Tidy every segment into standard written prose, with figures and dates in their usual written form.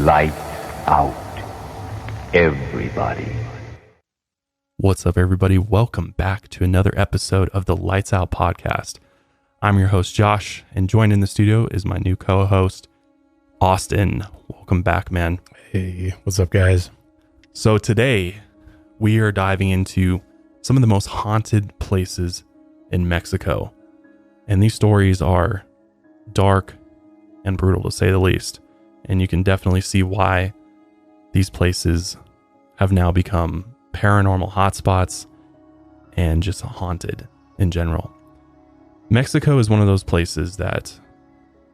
Light out, everybody. What's up, everybody? Welcome back to another episode of the Lights Out podcast. I'm your host, Josh, and joined in the studio is my new co-host, Austin. Welcome back, man. Hey, what's up, guys? So today, we are diving into some of the most haunted places in Mexico. And these stories are dark and brutal, to say the least. And you can definitely see why these places have now become paranormal hotspots and just haunted in general. Mexico is one of those places that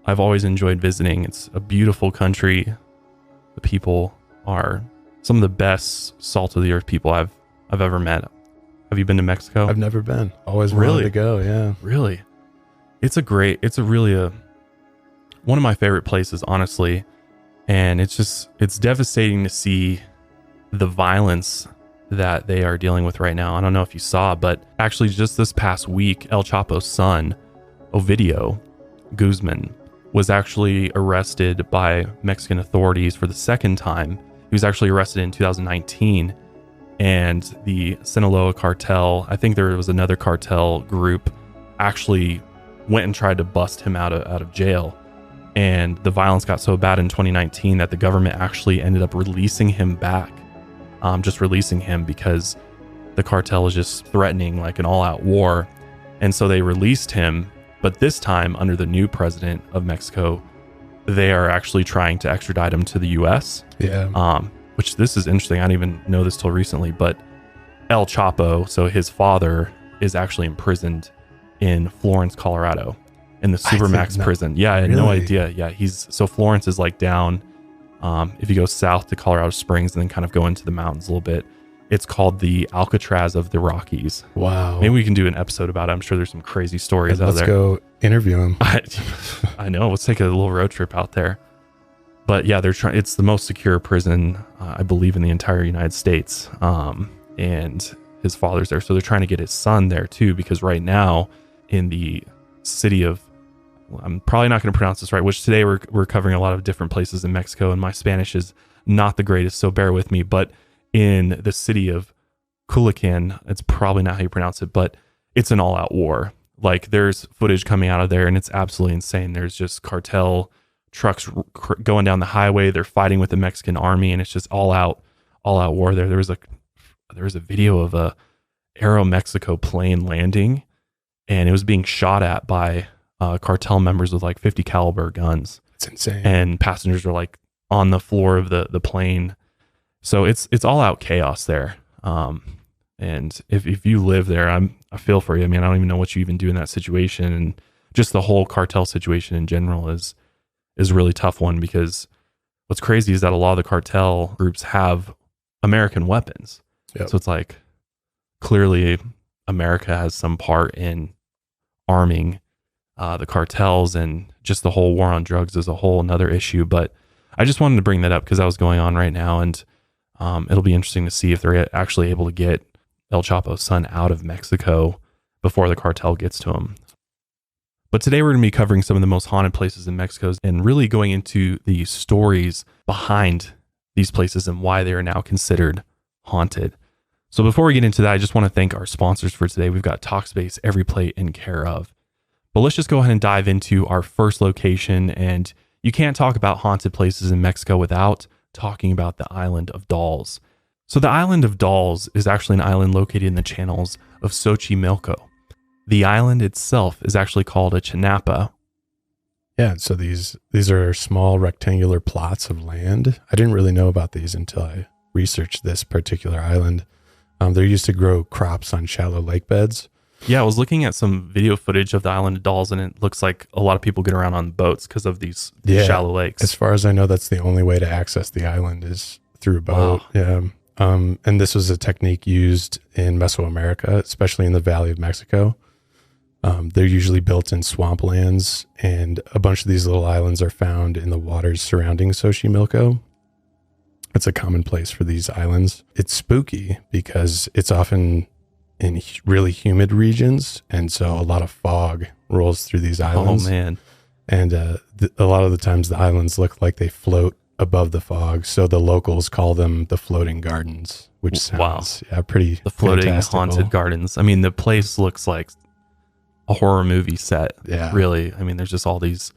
I've always enjoyed visiting. It's a beautiful country. The people are some of the best salt of the earth people I've ever met. Have you been to Mexico? I've never been. Always Really? wanted to go, yeah. Really? It's one of my favorite places, honestly. And it's devastating to see the violence that they are dealing with right now. I don't know if you saw, but actually just this past week, El Chapo's son, Ovidio Guzman, was actually arrested by Mexican authorities for the second time. He was actually arrested in 2019, and the Sinaloa cartel, I think there was another cartel group, actually went and tried to bust him out of jail. And the violence got so bad in 2019 that the government actually ended up releasing him back. Just releasing him because the cartel is just threatening like an all-out war. And so they released him, but this time under the new president of Mexico, they are actually trying to extradite him to the US. Yeah. Which this is interesting. I didn't even know this till recently, but El Chapo, so his father, is actually imprisoned in Florence, Colorado, in the Supermax prison. Yeah, I had no idea. Yeah, so Florence is like down, if you go south to Colorado Springs and then kind of go into the mountains a little bit, it's called the Alcatraz of the Rockies. Wow. Maybe we can do an episode about it. I'm sure there's some crazy stories out there. Let's go interview him. I know. Let's take a little road trip out there. But yeah, it's the most secure prison, I believe, in the entire United States. And his father's there. So they're trying to get his son there too, because right now in the city of, I'm probably not going to pronounce this right, which today we're covering a lot of different places in Mexico, and my Spanish is not the greatest, so bear with me. But in the city of Culiacan, it's probably not how you pronounce it, but it's an all-out war. Like, there's footage coming out of there, and it's absolutely insane. There's just cartel trucks going down the highway. They're fighting with the Mexican army, and it's just all-out war there. There was a video of a Aeromexico plane landing, and it was being shot at by cartel members with like 50 caliber guns. It's insane. And passengers are like on the floor of the plane. So it's all out chaos there. And if you live there, I feel for you. I mean, I don't even know what you even do in that situation. And just the whole cartel situation in general is a really tough one, because what's crazy is that a lot of the cartel groups have American weapons. Yep. So it's like, clearly America has some part in arming the cartels, and just the whole war on drugs is a whole another issue. But I just wanted to bring that up because that was going on right now, and it'll be interesting to see if they're actually able to get El Chapo's son out of Mexico before the cartel gets to him. But today we're going to be covering some of the most haunted places in Mexico and really going into the stories behind these places and why they are now considered haunted. So before we get into that, I just want to thank our sponsors for today. We've got Talkspace, Every Plate, and Care Of. But let's just go ahead and dive into our first location. And you can't talk about haunted places in Mexico without talking about the island of Dolls. So the island of Dolls is actually an island located in the channels of Xochimilco. The island itself is actually called a chinampa. Yeah, so these are small rectangular plots of land. I didn't really know about these until I researched this particular island. They're used to grow crops on shallow lake beds. Yeah, I was looking at some video footage of the island of Dolls, and it looks like a lot of people get around on boats because of these shallow lakes. As far as I know, that's the only way to access the island is through a boat. Wow. Yeah. And this was a technique used in Mesoamerica, especially in the Valley of Mexico. They're usually built in swamplands, and a bunch of these little islands are found in the waters surrounding Xochimilco. It's a common place for these islands. It's spooky because it's often in really humid regions, and so a lot of fog rolls through these islands. Oh man! And a lot of the times the islands look like they float above the fog. So the locals call them the floating gardens, which sounds pretty the floating fantastical. haunted gardens. I mean, the place looks like a horror movie set. Yeah. Really. I mean, there's just all these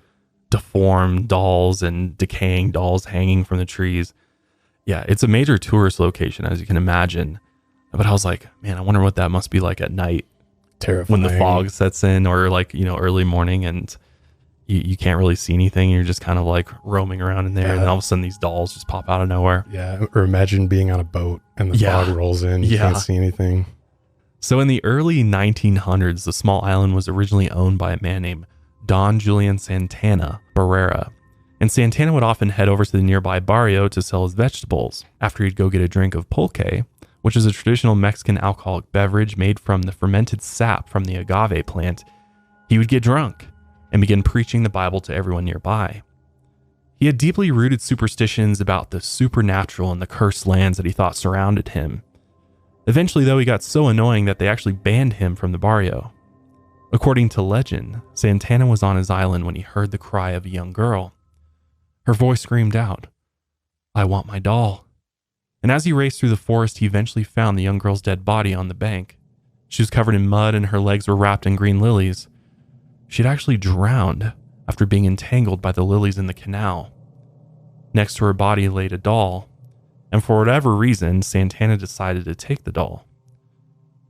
deformed dolls and decaying dolls hanging from the trees. Yeah, it's a major tourist location, as you can imagine. But I was like, man, I wonder what that must be like at night. Terrifying. When the fog sets in, or like, early morning, and you can't really see anything. You're just kind of like roaming around in there. And then all of a sudden these dolls just pop out of nowhere. Yeah. Or imagine being on a boat and the fog rolls in. You can't see anything. So in the early 1900s, the small island was originally owned by a man named Don Julian Santana Barrera. And Santana would often head over to the nearby barrio to sell his vegetables after he'd go get a drink of pulque, which is a traditional Mexican alcoholic beverage made from the fermented sap from the agave plant. He would get drunk and begin preaching the Bible to everyone nearby. He had deeply rooted superstitions about the supernatural and the cursed lands that he thought surrounded him. Eventually, though, he got so annoying that they actually banned him from the barrio. According to legend, Santana was on his island when he heard the cry of a young girl. Her voice screamed out, "I want my doll." And as he raced through the forest, he eventually found the young girl's dead body on the bank. She was covered in mud and her legs were wrapped in green lilies. She had actually drowned after being entangled by the lilies in the canal. Next to her body laid a doll, and for whatever reason, Santana decided to take the doll.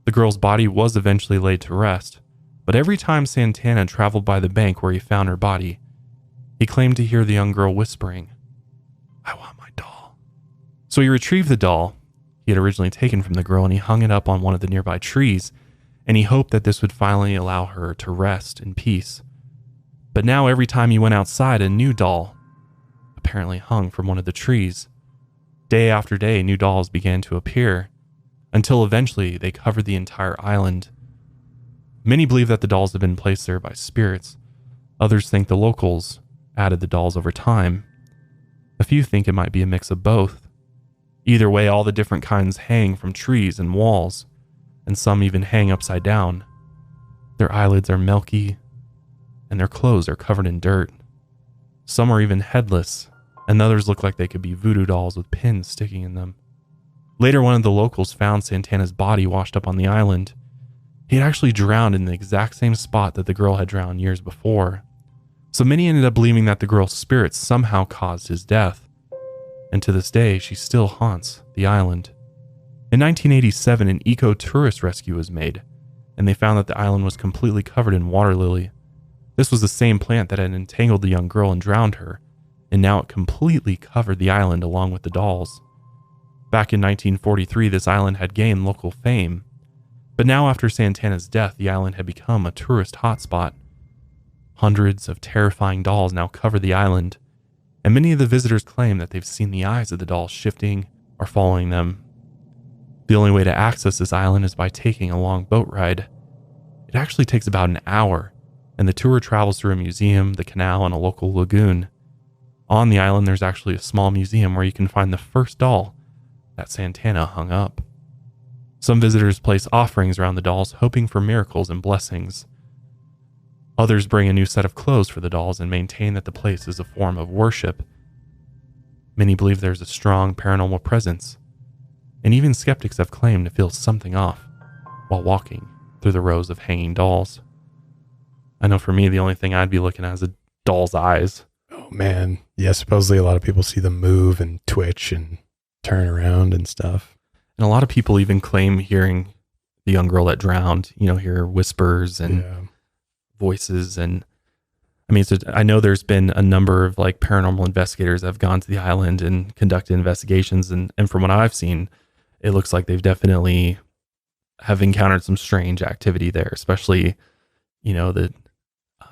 The girl's body was eventually laid to rest, but every time Santana traveled by the bank where he found her body, he claimed to hear the young girl whispering, "I want my doll." So he retrieved the doll he had originally taken from the girl and he hung it up on one of the nearby trees, and he hoped that this would finally allow her to rest in peace. But now every time he went outside, a new doll apparently hung from one of the trees. Day after day, new dolls began to appear, until eventually they covered the entire island. Many believe that the dolls have been placed there by spirits. Others think the locals added the dolls over time. A few think it might be a mix of both. Either way, all the different kinds hang from trees and walls, and some even hang upside down. Their eyelids are milky, and their clothes are covered in dirt. Some are even headless, and others look like they could be voodoo dolls with pins sticking in them. Later, one of the locals found Santana's body washed up on the island. He had actually drowned in the exact same spot that the girl had drowned years before. So many ended up believing that the girl's spirit somehow caused his death. And to this day, she still haunts the island. In 1987, an eco-tourist rescue was made, and they found that the island was completely covered in water lily. This was the same plant that had entangled the young girl and drowned her, and now it completely covered the island along with the dolls. Back in 1943, this island had gained local fame, but now after Santana's death, the island had become a tourist hotspot. Hundreds of terrifying dolls now cover the island, and many of the visitors claim that they've seen the eyes of the dolls shifting or following them. The only way to access this island is by taking a long boat ride. It actually takes about an hour, and the tour travels through a museum, the canal, and a local lagoon. On the island, there's actually a small museum where you can find the first doll that Santana hung up. Some visitors place offerings around the dolls, hoping for miracles and blessings. Others bring a new set of clothes for the dolls and maintain that the place is a form of worship. Many believe there's a strong paranormal presence, and even skeptics have claimed to feel something off while walking through the rows of hanging dolls. I know for me, the only thing I'd be looking at is a doll's eyes. Oh, man. Yeah, supposedly a lot of people see them move and twitch and turn around and stuff. And a lot of people even claim hearing the young girl that drowned, hear whispers and voices. And I mean, I know there's been a number of like paranormal investigators that have gone to the island and conducted investigations. And from what I've seen, it looks like they've definitely have encountered some strange activity there, especially, the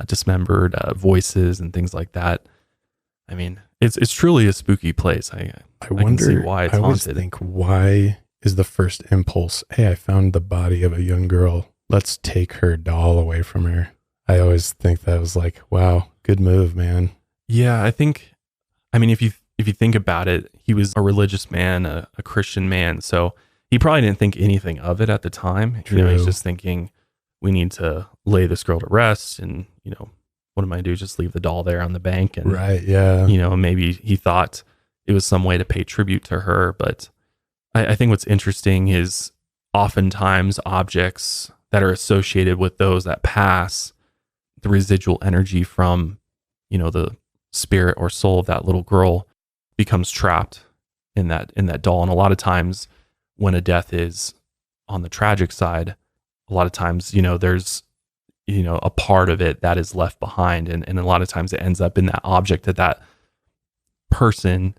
dismembered voices and things like that. I mean, it's truly a spooky place. I wonder, can see why it's I always haunted. think, why is the first impulse, hey, I found the body of a young girl, let's take her doll away from her? I always think that was like, wow, good move, man. Yeah, if you think about it, he was a religious man, a Christian man, so he probably didn't think anything of it at the time. True. He's just thinking, we need to lay this girl to rest, and what am I do? Just leave the doll there on the bank, and right, yeah. Maybe he thought it was some way to pay tribute to her. But I think what's interesting is oftentimes objects that are associated with those that pass, the residual energy from, the spirit or soul of that little girl becomes trapped in that doll. And a lot of times when a death is on the tragic side, a lot of times, there's, a part of it that is left behind. And a lot of times it ends up in that object that person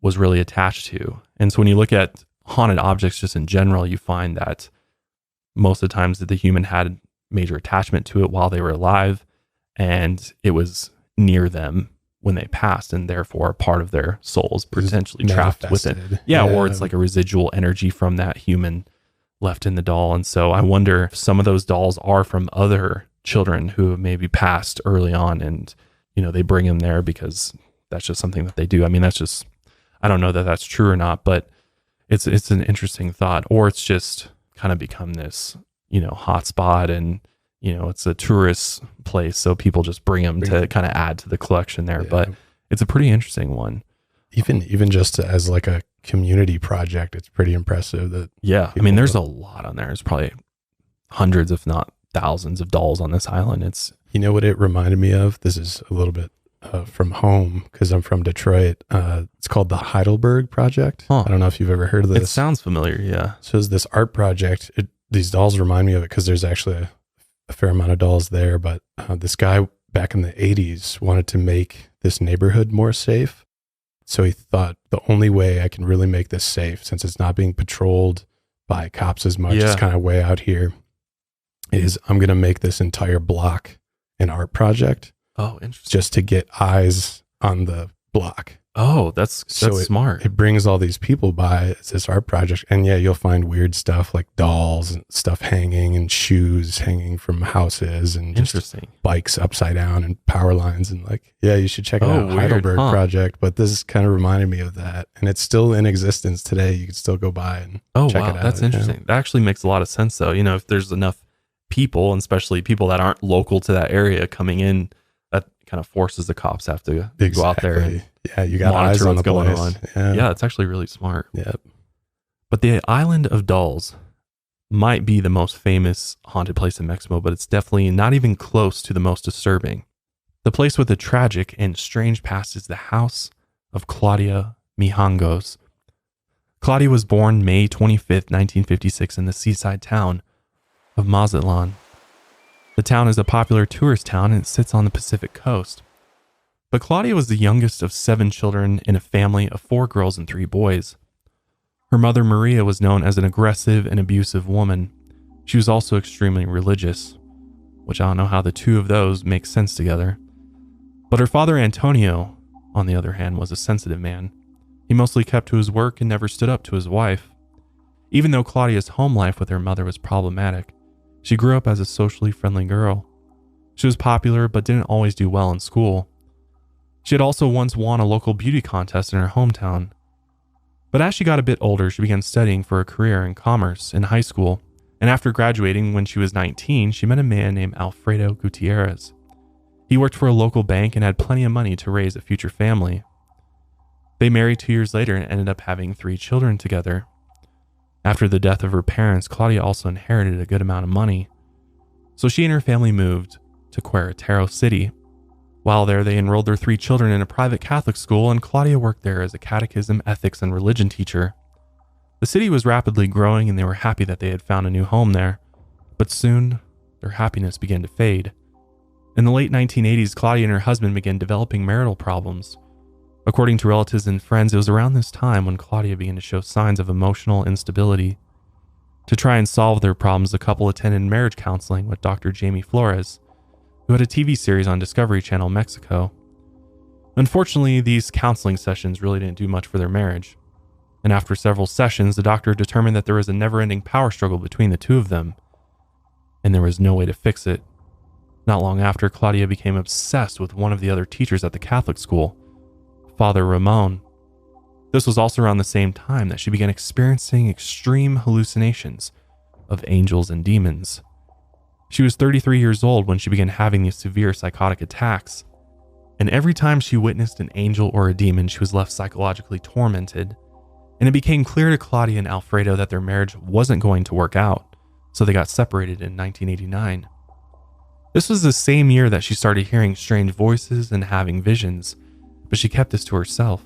was really attached to. And so when you look at haunted objects just in general, you find that most of the times that the human had major attachment to it while they were alive, and it was near them when they passed, and therefore part of their soul is potentially trapped within. Yeah, or it's like a residual energy from that human left in the doll. And so I wonder if some of those dolls are from other children who have maybe passed early on, and they bring them there because that's just something that they do. I mean, that's just, I don't know that that's true or not, but it's an interesting thought. Or it's just kind of become this hotspot, and it's a tourist place, so people just bring them to kind of add to the collection there. Yeah. But it's a pretty interesting one. Even just as like a community project, it's pretty impressive that. Yeah, I mean, there's a lot on there. There's probably hundreds, if not thousands, of dolls on this island. It's what it reminded me of. This is a little bit from home because I'm from Detroit. It's called the Heidelberg Project. I don't know if you've ever heard of this. It sounds familiar. Yeah. So it's this art project. These dolls remind me of it because there's actually a fair amount of dolls there. But this guy back in the 80s wanted to make this neighborhood more safe. So he thought, the only way I can really make this safe, since it's not being patrolled by cops as much, it's kind of way out here, is I'm going to make this entire block an art project. Oh, interesting. Just to get eyes on the block. Oh, that's smart. It brings all these people by. It's this art project. And yeah, you'll find weird stuff like dolls and stuff hanging, and shoes hanging from houses, and just bikes upside down, and power lines. And you should check it out. Heidelberg Project. But this kind of reminded me of that. And it's still in existence today. You can still go by and check it out. That's interesting. That actually makes a lot of sense though. If there's enough people, and especially people that aren't local to that area coming in, that kind of forces the cops to have to go out there and you got eyes on what's going on. Yeah, it's actually really smart. Yep. But the Island of Dolls might be the most famous haunted place in Mexico, but it's definitely not even close to the most disturbing. The place with a tragic and strange past is the house of Claudia Mijangos. Claudia was born May 25th, 1956 in the seaside town of Mazatlan. The town is a popular tourist town, and it sits on the Pacific coast. But Claudia was the youngest of 7 children in a family of 4 girls and 3 boys. Her mother, Maria, was known as an aggressive and abusive woman. She was also extremely religious, which I don't know how the two of those make sense together. But her father, Antonio, on the other hand, was a sensitive man. He mostly kept to his work and never stood up to his wife. Even though Claudia's home life with her mother was problematic, she grew up as a socially friendly girl. She was popular but didn't always do well in school. She had also once won a local beauty contest in her hometown. But as she got a bit older, she began studying for a career in commerce in high school, and after graduating when she was 19, she met a man named Alfredo Gutierrez. He worked for a local bank and had plenty of money to raise a future family. They married 2 years later and ended up having 3 children together. After the death of her parents, Claudia also inherited a good amount of money. So she and her family moved to Querétaro City. While there, they enrolled their 3 children in a private Catholic school, and Claudia worked there as a catechism, ethics, and religion teacher. The city was rapidly growing, and they were happy that they had found a new home there. But soon, their happiness began to fade. In the late 1980s, Claudia and her husband began developing marital problems. According to relatives and friends, it was around this time when Claudia began to show signs of emotional instability. To try and solve their problems, the couple attended marriage counseling with Dr. Jamie Flores, who had a TV series on Discovery Channel Mexico. Unfortunately, these counseling sessions really didn't do much for their marriage. And after several sessions, the doctor determined that there was a never-ending power struggle between the two of them, and there was no way to fix it. Not long after, Claudia became obsessed with one of the other teachers at the Catholic school, Father Ramon. This was also around the same time that she began experiencing extreme hallucinations of angels and demons. She was 33 years old when she began having these severe psychotic attacks. And every time she witnessed an angel or a demon, she was left psychologically tormented. And it became clear to Claudia and Alfredo that their marriage wasn't going to work out, so they got separated in 1989. This was the same year that she started hearing strange voices and having visions, but she kept this to herself.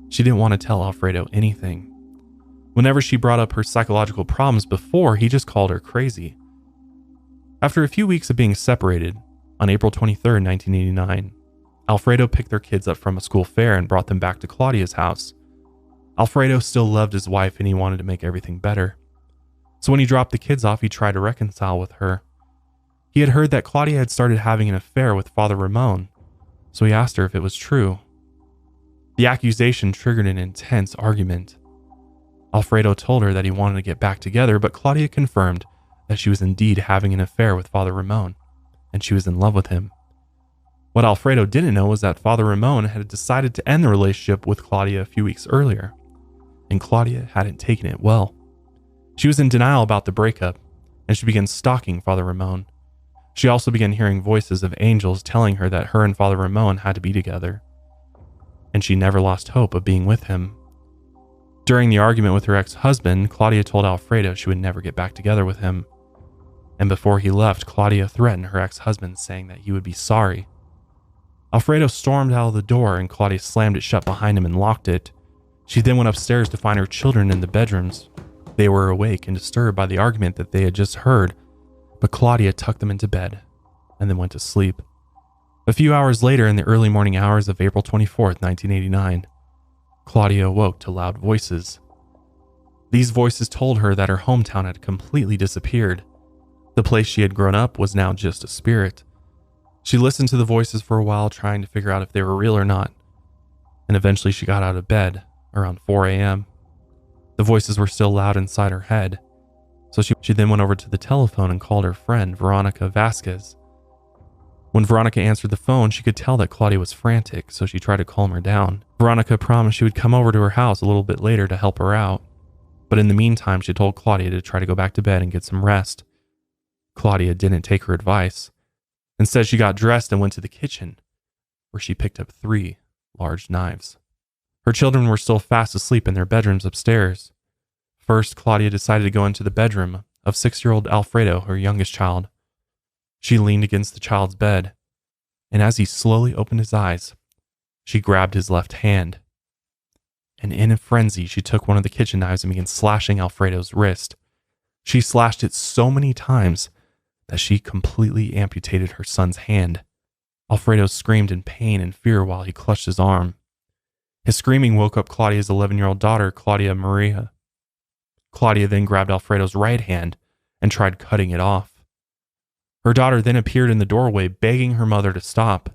She didn't want to tell Alfredo anything. Whenever she brought up her psychological problems before, he just called her crazy. After a few weeks of being separated, on April 23, 1989, Alfredo picked their kids up from a school fair and brought them back to Claudia's house. Alfredo still loved his wife and he wanted to make everything better. So when he dropped the kids off, he tried to reconcile with her. He had heard that Claudia had started having an affair with Father Ramon, so he asked her if it was true. The accusation triggered an intense argument. Alfredo told her that he wanted to get back together, but Claudia confirmed that she was indeed having an affair with Father Ramon, and she was in love with him. What Alfredo didn't know was that Father Ramon had decided to end the relationship with Claudia a few weeks earlier, and Claudia hadn't taken it well. She was in denial about the breakup, and she began stalking Father Ramon. She also began hearing voices of angels telling her that her and Father Ramon had to be together, and she never lost hope of being with him. During the argument with her ex-husband, Claudia told Alfredo she would never get back together with him, and before he left, Claudia threatened her ex-husband, saying that he would be sorry. Alfredo stormed out of the door and Claudia slammed it shut behind him and locked it. She then went upstairs to find her children in the bedrooms. They were awake and disturbed by the argument that they had just heard, but Claudia tucked them into bed and then went to sleep. A few hours later, in the early morning hours of April 24th, 1989, Claudia awoke to loud voices. These voices told her that her hometown had completely disappeared. The place she had grown up was now just a spirit. She listened to the voices for a while, trying to figure out if they were real or not, and eventually she got out of bed around 4 a.m. The voices were still loud inside her head, so she then went over to the telephone and called her friend, Veronica Vasquez. When Veronica answered the phone, she could tell that Claudia was frantic, so she tried to calm her down. Veronica promised she would come over to her house a little bit later to help her out, but in the meantime, she told Claudia to try to go back to bed and get some rest. Claudia didn't take her advice. Instead, she got dressed and went to the kitchen, where she picked up 3 large knives. Her children were still fast asleep in their bedrooms upstairs. First, Claudia decided to go into the bedroom of 6-year-old Alfredo, her youngest child. She leaned against the child's bed, and as he slowly opened his eyes, she grabbed his left hand. And in a frenzy, she took one of the kitchen knives and began slashing Alfredo's wrist. She slashed it so many times that she completely amputated her son's hand. Alfredo screamed in pain and fear while he clutched his arm. His screaming woke up Claudia's 11-year-old daughter, Claudia Maria. Claudia then grabbed Alfredo's right hand and tried cutting it off. Her daughter then appeared in the doorway, begging her mother to stop.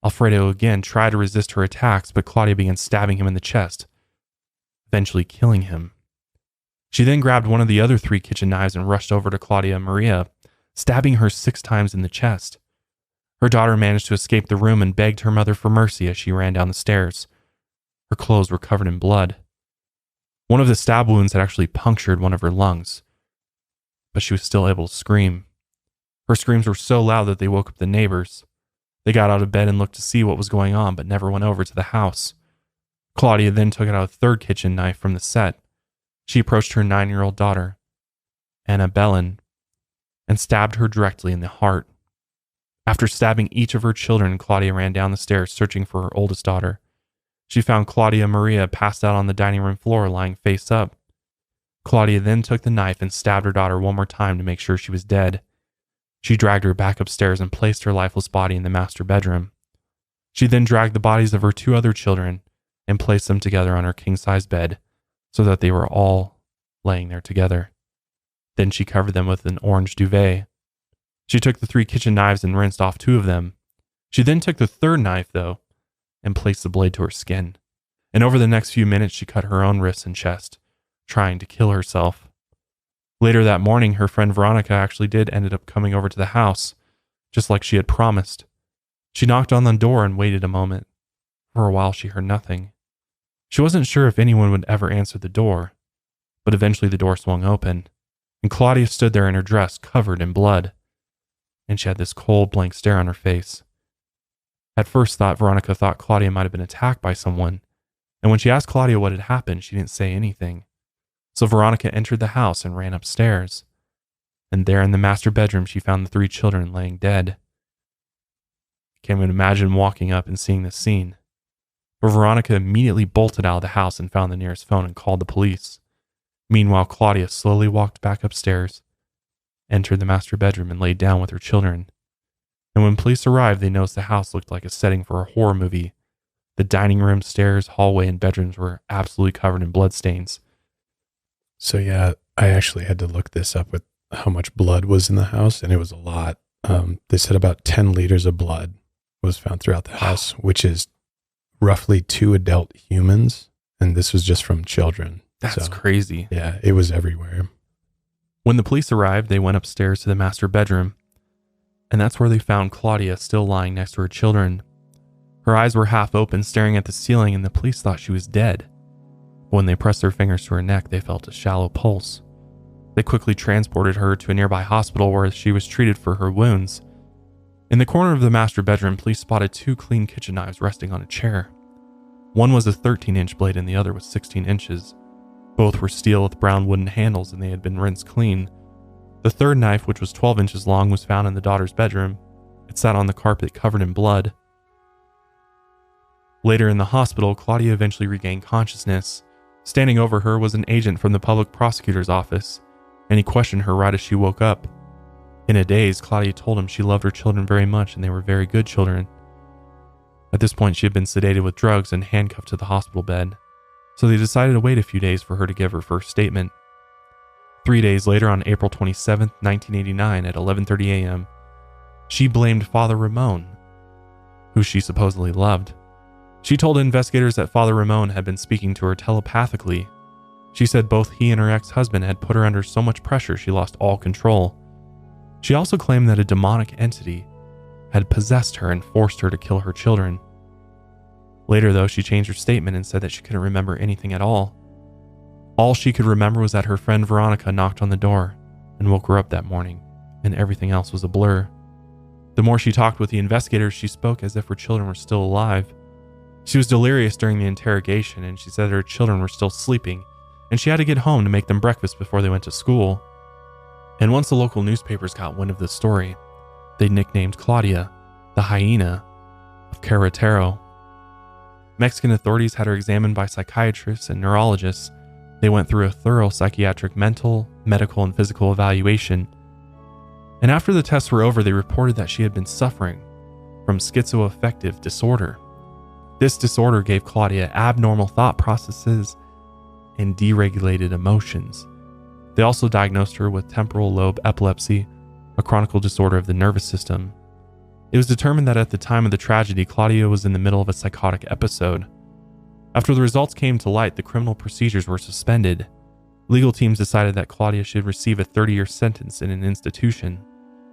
Alfredo again tried to resist her attacks, but Claudia began stabbing him in the chest, eventually killing him. She then grabbed one of the other 3 kitchen knives and rushed over to Claudia Maria, stabbing her 6 times in the chest. Her daughter managed to escape the room and begged her mother for mercy as she ran down the stairs. Her clothes were covered in blood. One of the stab wounds had actually punctured one of her lungs, but she was still able to scream. Her screams were so loud that they woke up the neighbors. They got out of bed and looked to see what was going on, but never went over to the house. Claudia then took out a 3rd kitchen knife from the set. She approached her 9-year-old daughter, Anna Belen, and stabbed her directly in the heart. After stabbing each of her children, Claudia ran down the stairs searching for her oldest daughter. She found Claudia Maria passed out on the dining room floor, lying face up. Claudia then took the knife and stabbed her daughter one more time to make sure she was dead. She dragged her back upstairs and placed her lifeless body in the master bedroom. She then dragged the bodies of her 2 other children and placed them together on her king-size bed so that they were all laying there together. Then she covered them with an orange duvet. She took the 3 kitchen knives and rinsed off 2 of them. She then took the 3rd knife, though, and placed the blade to her skin. And over the next few minutes, she cut her own wrists and chest, trying to kill herself. Later that morning, her friend Veronica actually ended up coming over to the house, just like she had promised. She knocked on the door and waited a moment. For a while, she heard nothing. She wasn't sure if anyone would ever answer the door, but eventually the door swung open, and Claudia stood there in her dress covered in blood, and she had this cold, blank stare on her face. At first, Veronica thought Claudia might have been attacked by someone, and when she asked Claudia what had happened, she didn't say anything. So Veronica entered the house and ran upstairs. And there in the master bedroom, she found the 3 children laying dead. Can't even imagine walking up and seeing this scene. But Veronica immediately bolted out of the house and found the nearest phone and called the police. Meanwhile, Claudia slowly walked back upstairs, entered the master bedroom, and laid down with her children. And when police arrived, they noticed the house looked like a setting for a horror movie. The dining room, stairs, hallway, and bedrooms were absolutely covered in bloodstains. So yeah, I actually had to look this up with how much blood was in the house, and it was a lot. They said about 10 liters of blood was found throughout the house, which is roughly 2 adult humans, and this was just from children. That's crazy. Yeah, it was everywhere. When the police arrived, they went upstairs to the master bedroom, and that's where they found Claudia still lying next to her children. Her eyes were half open, staring at the ceiling, and the police thought she was dead. When they pressed their fingers to her neck, they felt a shallow pulse. They quickly transported her to a nearby hospital where she was treated for her wounds. In the corner of the master bedroom, police spotted 2 clean kitchen knives resting on a chair. One was a 13-inch blade and the other was 16 inches. Both were steel with brown wooden handles and they had been rinsed clean. The third knife, which was 12 inches long, was found in the daughter's bedroom. It sat on the carpet covered in blood. Later in the hospital, Claudia eventually regained consciousness. Standing over her was an agent from the public prosecutor's office, and he questioned her right as she woke up. In a daze, Claudia told him she loved her children very much and they were very good children. At this point, she had been sedated with drugs and handcuffed to the hospital bed, so they decided to wait a few days for her to give her first statement. 3 days later, on April 27, 1989, at 11:30 a.m., she blamed Father Ramon, who she supposedly loved. She told investigators that Father Ramon had been speaking to her telepathically. She said both he and her ex-husband had put her under so much pressure she lost all control. She also claimed that a demonic entity had possessed her and forced her to kill her children. Later, though, she changed her statement and said that she couldn't remember anything at all. All she could remember was that her friend Veronica knocked on the door and woke her up that morning, and everything else was a blur. The more she talked with the investigators, she spoke as if her children were still alive. She was delirious during the interrogation, and she said her children were still sleeping, and she had to get home to make them breakfast before they went to school. And once the local newspapers got wind of this story, they nicknamed Claudia the Hyena of Querétaro. Mexican authorities had her examined by psychiatrists and neurologists. They went through a thorough psychiatric mental, medical, and physical evaluation. And after the tests were over, they reported that she had been suffering from schizoaffective disorder. This disorder gave Claudia abnormal thought processes and deregulated emotions. They also diagnosed her with temporal lobe epilepsy, a chronic disorder of the nervous system. It was determined that at the time of the tragedy, Claudia was in the middle of a psychotic episode. After the results came to light, the criminal procedures were suspended. Legal teams decided that Claudia should receive a 30-year sentence in an institution.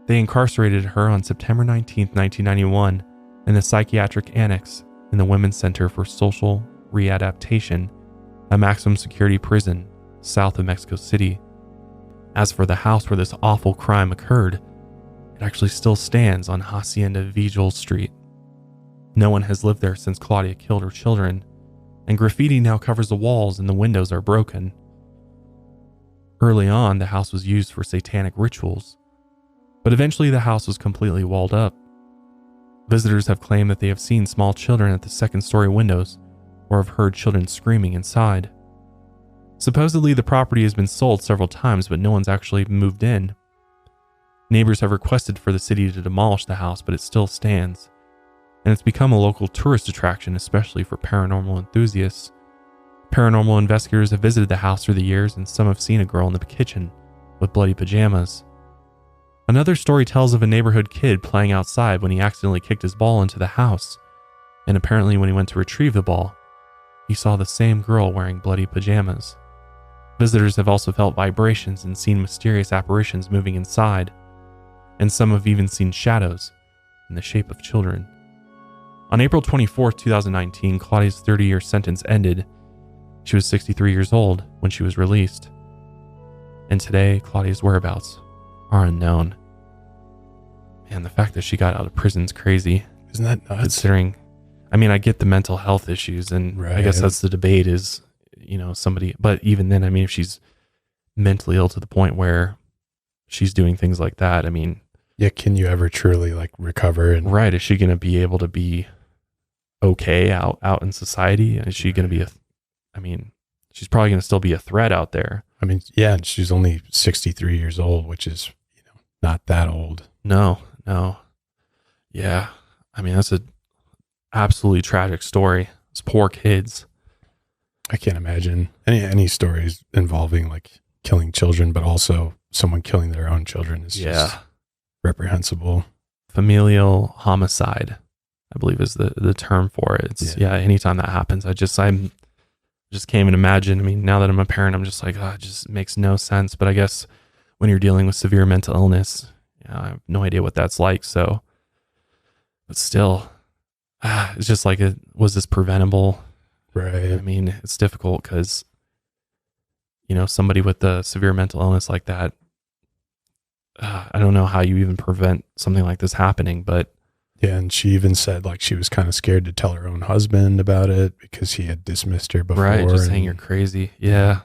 They incarcerated her on September 19, 1991, in the psychiatric annex in the Women's Center for Social Readaptation, a maximum security prison south of Mexico City. As for the house where this awful crime occurred, it actually still stands on Hacienda Vigil Street. No one has lived there since Claudia killed her children, and graffiti now covers the walls and the windows are broken. Early on, the house was used for satanic rituals, but eventually the house was completely walled up. Visitors have claimed that they have seen small children at the second-story windows or have heard children screaming inside. Supposedly, the property has been sold several times, but no one's actually moved in. Neighbors have requested for the city to demolish the house, but it still stands, and it's become a local tourist attraction, especially for paranormal enthusiasts. Paranormal investigators have visited the house through the years, and some have seen a girl in the kitchen with bloody pajamas. Another story tells of a neighborhood kid playing outside when he accidentally kicked his ball into the house, and apparently when he went to retrieve the ball, he saw the same girl wearing bloody pajamas. Visitors have also felt vibrations and seen mysterious apparitions moving inside, and some have even seen shadows in the shape of children. On April 24, 2019, Claudia's 30-year sentence ended. She was 63 years old when she was released. And today, Claudia's whereabouts are unknown. Man, the fact that she got out of prison is crazy. Isn't that nuts? Considering, I mean, I get the mental health issues, and Right. I guess that's the debate is, somebody, but even then, I mean, if she's mentally ill to the point where she's doing things like that, I mean, yeah, can you ever truly like recover? And right. Is she going to be able to be okay out in society? Is she going to be she's probably going to still be a threat out there. I mean, yeah, and she's only 63 years old, which is, not that old. No. Yeah. I mean, that's a absolutely tragic story. It's poor kids. I can't imagine any stories involving like killing children, but also someone killing their own children is just reprehensible. Familial homicide, I believe, is the term for it. It's anytime that happens, I just can't even imagine. I mean, now that I'm a parent, I'm just like, it just makes no sense. But I guess when you're dealing with severe mental illness, I have no idea what that's like. So, but still, it's just like, was this preventable? Right. I mean, it's difficult because, somebody with a severe mental illness like that, I don't know how you even prevent something like this happening, but yeah. And she even said like she was kind of scared to tell her own husband about it because he had dismissed her before. right, just saying you're crazy. Yeah.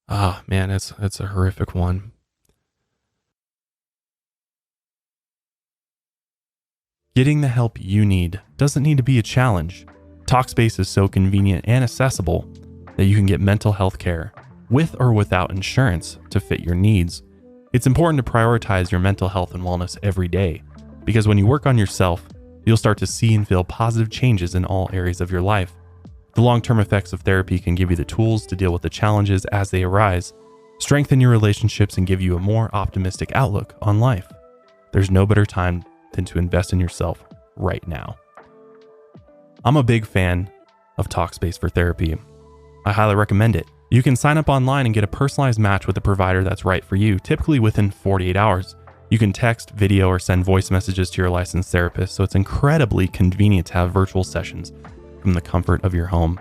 Oh man, it's a horrific one. Getting the help you need doesn't need to be a challenge. Talkspace is so convenient and accessible that you can get mental health care with or without insurance to fit your needs. It's important to prioritize your mental health and wellness every day, because when you work on yourself, you'll start to see and feel positive changes in all areas of your life. The long-term effects of therapy can give you the tools to deal with the challenges as they arise, strengthen your relationships, and give you a more optimistic outlook on life. There's no better time than to invest in yourself right now. I'm a big fan of Talkspace for therapy. I highly recommend it. You can sign up online and get a personalized match with a provider that's right for you, typically within 48 hours. You can text, video, or send voice messages to your licensed therapist, so it's incredibly convenient to have virtual sessions from the comfort of your home.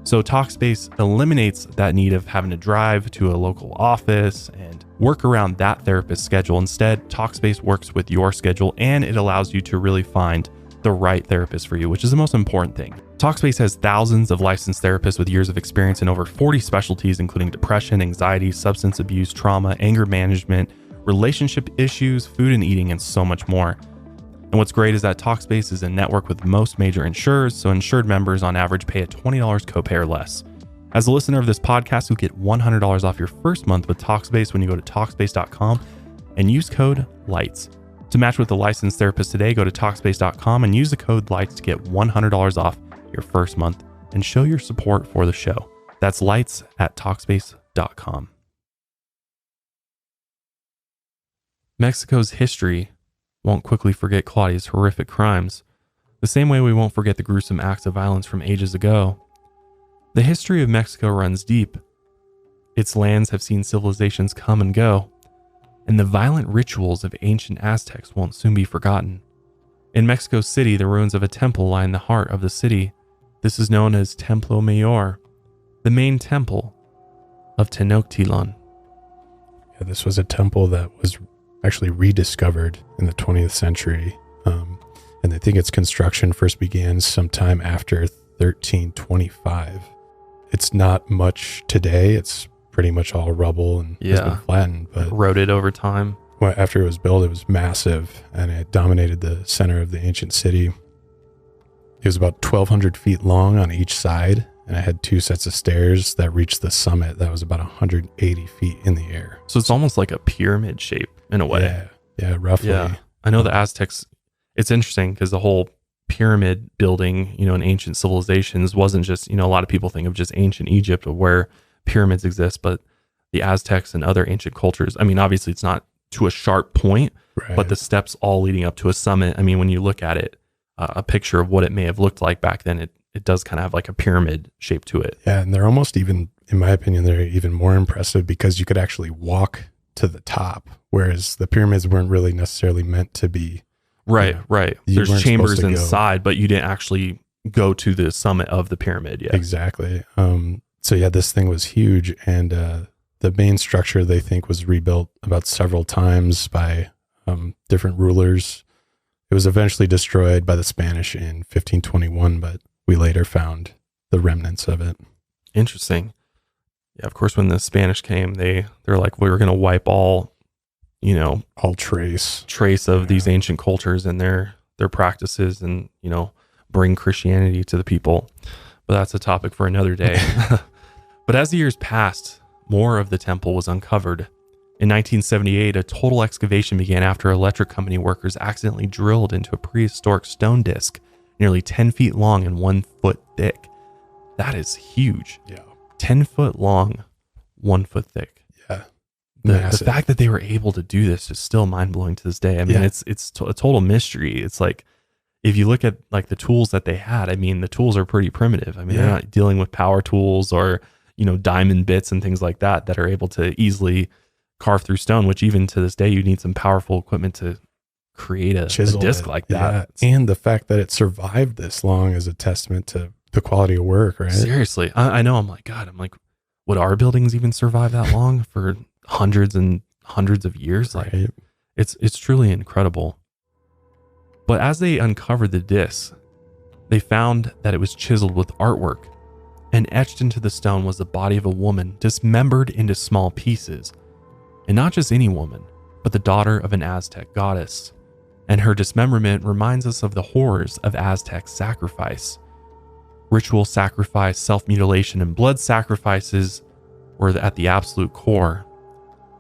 So Talkspace eliminates that need of having to drive to a local office and work around that therapist's schedule. Instead, Talkspace works with your schedule, and it allows you to really find the right therapist for you, which is the most important thing. Talkspace has thousands of licensed therapists with years of experience in over 40 specialties, including depression, anxiety, substance abuse, trauma, anger management, relationship issues, food and eating, and so much more. And what's great is that Talkspace is in network with most major insurers, so insured members on average pay a $20 copay or less. As a listener of this podcast, you'll get $100 off your first month with Talkspace when you go to Talkspace.com and use code LIGHTS. To match with a licensed therapist today, go to Talkspace.com and use the code LIGHTS to get $100 off your first month and show your support for the show. That's LIGHTS at Talkspace.com. Mexico's history won't quickly forget Claudia's horrific crimes, the same way we won't forget the gruesome acts of violence from ages ago. The history of Mexico runs deep. Its lands have seen civilizations come and go, and the violent rituals of ancient Aztecs won't soon be forgotten. In Mexico City, the ruins of a temple lie in the heart of the city. This is known as Templo Mayor, the main temple of Tenochtitlan. Yeah, this was a temple that was actually rediscovered in the 20th century. And I think its construction first began sometime after 1325. It's not much today. It's pretty much all rubble and has been flattened. But eroded over time. After it was built, it was massive and it dominated the center of the ancient city. It was about 1,200 feet long on each side, and it had two sets of stairs that reached the summit that was about 180 feet in the air. So it's almost like a pyramid shape in a way. Yeah, roughly. Yeah. I know the Aztecs, it's interesting because the whole pyramid building, in ancient civilizations wasn't just, a lot of people think of just ancient Egypt where pyramids exist, but the Aztecs and other ancient cultures, I mean, obviously it's not to a sharp point, right, but the steps all leading up to a summit. I mean, when you look at it, a picture of what it may have looked like back then, it does kind of have like a pyramid shape to it. Yeah, and they're almost even, in my opinion, they're even more impressive because you could actually walk to the top, whereas the pyramids weren't really necessarily meant to be. Right. There's chambers inside, but you didn't actually go to the summit of the pyramid. Yeah, exactly. So yeah, this thing was huge, and the main structure they think was rebuilt about several times by different rulers. It was eventually destroyed by the Spanish in 1521, but we later found the remnants of it. Interesting. Yeah, of course, when the Spanish came, they're like, we're going to wipe all trace of these ancient cultures and their practices, and bring Christianity to the people. But that's a topic for another day. But as the years passed, more of the temple was uncovered. In 1978, a total excavation began after electric company workers accidentally drilled into a prehistoric stone disc nearly 10 feet long and 1 foot thick. That is huge. Yeah. 10 foot long, 1 foot thick. Yeah. The fact that they were able to do this is still mind blowing to this day. I mean, it's a total mystery. It's like, if you look at like the tools that they had, I mean, the tools are pretty primitive. I mean, they're not dealing with power tools or, diamond bits and things like that are able to easily carve through stone, which even to this day, you need some powerful equipment to create a disc like that. Yeah. And the fact that it survived this long is a testament to the quality of work, right? Seriously. I know. I'm like, would our buildings even survive that long for hundreds and hundreds of years? Like, right. It's truly incredible. But as they uncovered the disc, they found that it was chiseled with artwork, and etched into the stone was the body of a woman dismembered into small pieces. And not just any woman, but the daughter of an Aztec goddess. And her dismemberment reminds us of the horrors of Aztec sacrifice. Ritual sacrifice, self-mutilation, and blood sacrifices were at the absolute core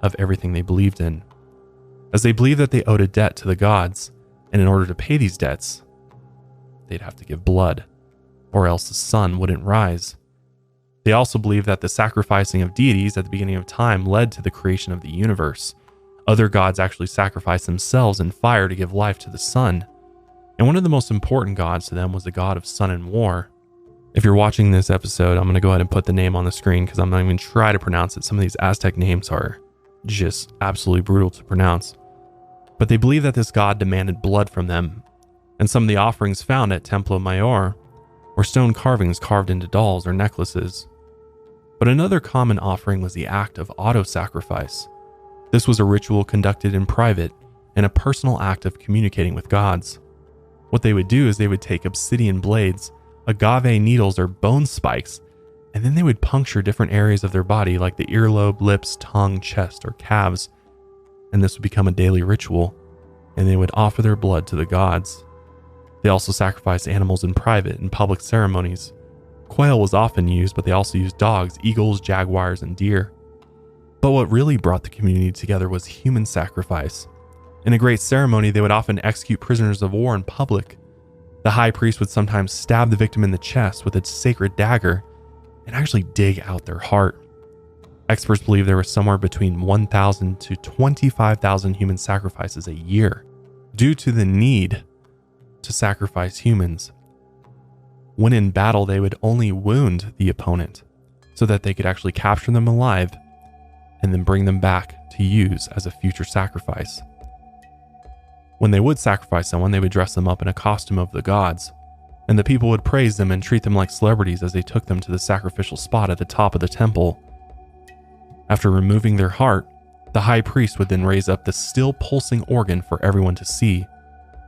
of everything they believed in. As they believed that they owed a debt to the gods, and in order to pay these debts, they'd have to give blood, or else the sun wouldn't rise. They also believed that the sacrificing of deities at the beginning of time led to the creation of the universe. Other gods actually sacrificed themselves in fire to give life to the sun. And one of the most important gods to them was the god of sun and war. If you're watching this episode, I'm going to go ahead and put the name on the screen because I'm not even try to pronounce it. Some of these Aztec names are just absolutely brutal to pronounce. But they believed that this god demanded blood from them. And some of the offerings found at Templo Mayor were stone carvings carved into dolls or necklaces. But another common offering was the act of auto-sacrifice. This was a ritual conducted in private and a personal act of communicating with gods. What they would do is they would take obsidian blades, agave needles, or bone spikes, and then they would puncture different areas of their body like the earlobe, lips, tongue, chest, or calves. And this would become a daily ritual, and they would offer their blood to the gods. They also sacrificed animals in private and public ceremonies. Quail was often used, but they also used dogs, eagles, jaguars, and deer. But what really brought the community together was human sacrifice. In a great ceremony, they would often execute prisoners of war in public. The high priest would sometimes stab the victim in the chest with a sacred dagger and actually dig out their heart. Experts believe there were somewhere between 1,000 to 25,000 human sacrifices a year due to the need to sacrifice humans. When in battle, they would only wound the opponent so that they could actually capture them alive and then bring them back to use as a future sacrifice. When they would sacrifice someone, they would dress them up in a costume of the gods, and the people would praise them and treat them like celebrities as they took them to the sacrificial spot at the top of the temple. After removing their heart, the high priest would then raise up the still pulsing organ for everyone to see.